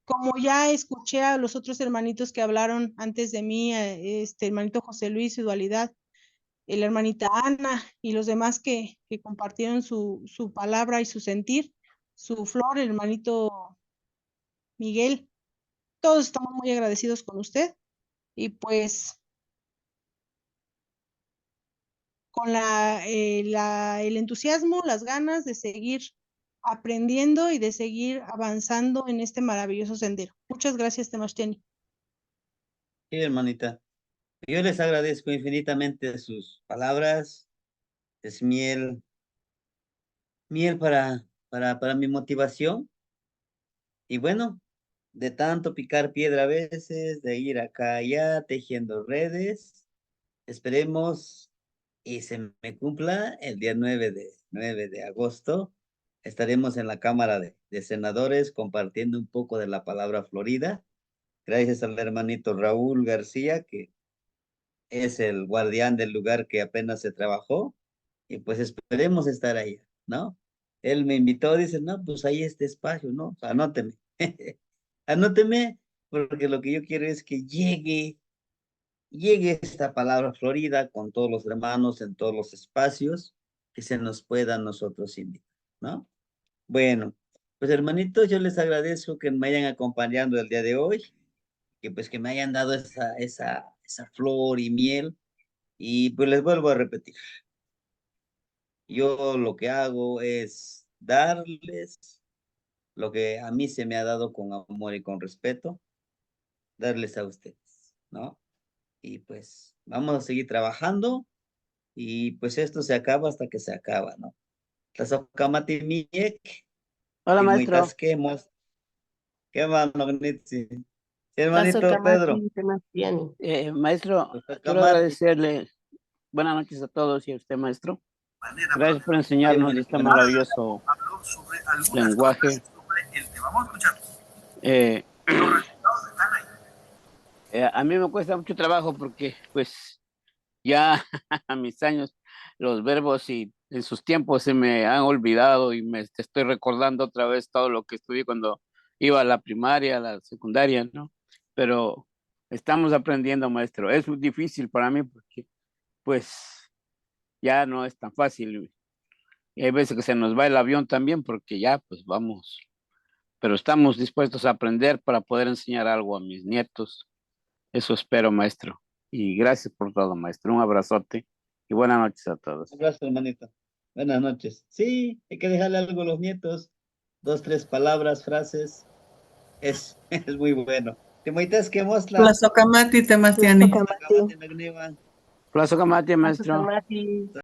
como ya escuché a los otros hermanitos que hablaron antes de mí, hermanito José Luis, su dualidad, la hermanita Ana y los demás que compartieron su palabra y su sentir, su flor, el hermanito Miguel, todos estamos muy agradecidos con usted y pues con el entusiasmo, las ganas de seguir aprendiendo y de seguir avanzando en este maravilloso sendero. Muchas gracias, Temachteni. Sí, hermanita. Yo les agradezco infinitamente sus palabras. Es miel para mi motivación. Y bueno, de tanto picar piedra a veces, de ir acá allá tejiendo redes, esperemos y se me cumpla el día 9 de agosto. Estaremos en la Cámara de Senadores compartiendo un poco de la palabra Florida, gracias al hermanito Raúl García, que es el guardián del lugar que apenas se trabajó, y pues esperemos estar ahí, ¿no? Él me invitó, dice, no, pues ahí este espacio, ¿no? O sea, anóteme, anóteme, porque lo que yo quiero es que llegue esta palabra Florida con todos los hermanos en todos los espacios que se nos pueda a nosotros invitar, ¿no? Bueno, pues hermanitos, yo les agradezco que me hayan acompañado el día de hoy, que pues que me hayan dado esa flor y miel, y pues les vuelvo a repetir, yo lo que hago es darles lo que a mí se me ha dado con amor y con respeto, darles a ustedes, ¿no? Y pues vamos a seguir trabajando y pues esto se acaba hasta que se acaba, ¿no? Tlazohkamati miek, Hola, y maestro. muitasquemos. ¿Qué más, Magnitzi? Sí, hermanito Pedro. Maestro, quiero Tlazohkamati. agradecerle. Buenas noches a todos y a usted, maestro. Gracias por enseñarnos este maravilloso lenguaje. A mí me cuesta mucho trabajo porque, pues, ya a mis años, los verbos y en sus tiempos se me han olvidado y me estoy recordando otra vez todo lo que estudié cuando iba a la primaria, a la secundaria, ¿no? Pero estamos aprendiendo, maestro. Es muy difícil para mí porque, pues, ya no es tan fácil. Y hay veces que se nos va el avión también porque ya, pues, vamos. Pero estamos dispuestos a aprender para poder enseñar algo a mis nietos. Eso espero, maestro. Y gracias por todo, maestro. Un abrazote y buenas noches a todos. Un abrazo, hermanito. Buenas noches. Sí, hay que dejarle algo a los nietos. 2, 3 palabras, frases. Es muy bueno. Te moitas que mosla. Tlazohkamati, Temastiani. Tlazohkamati, Magniwa. Tlazohkamati, maestro. Tlazohkamati.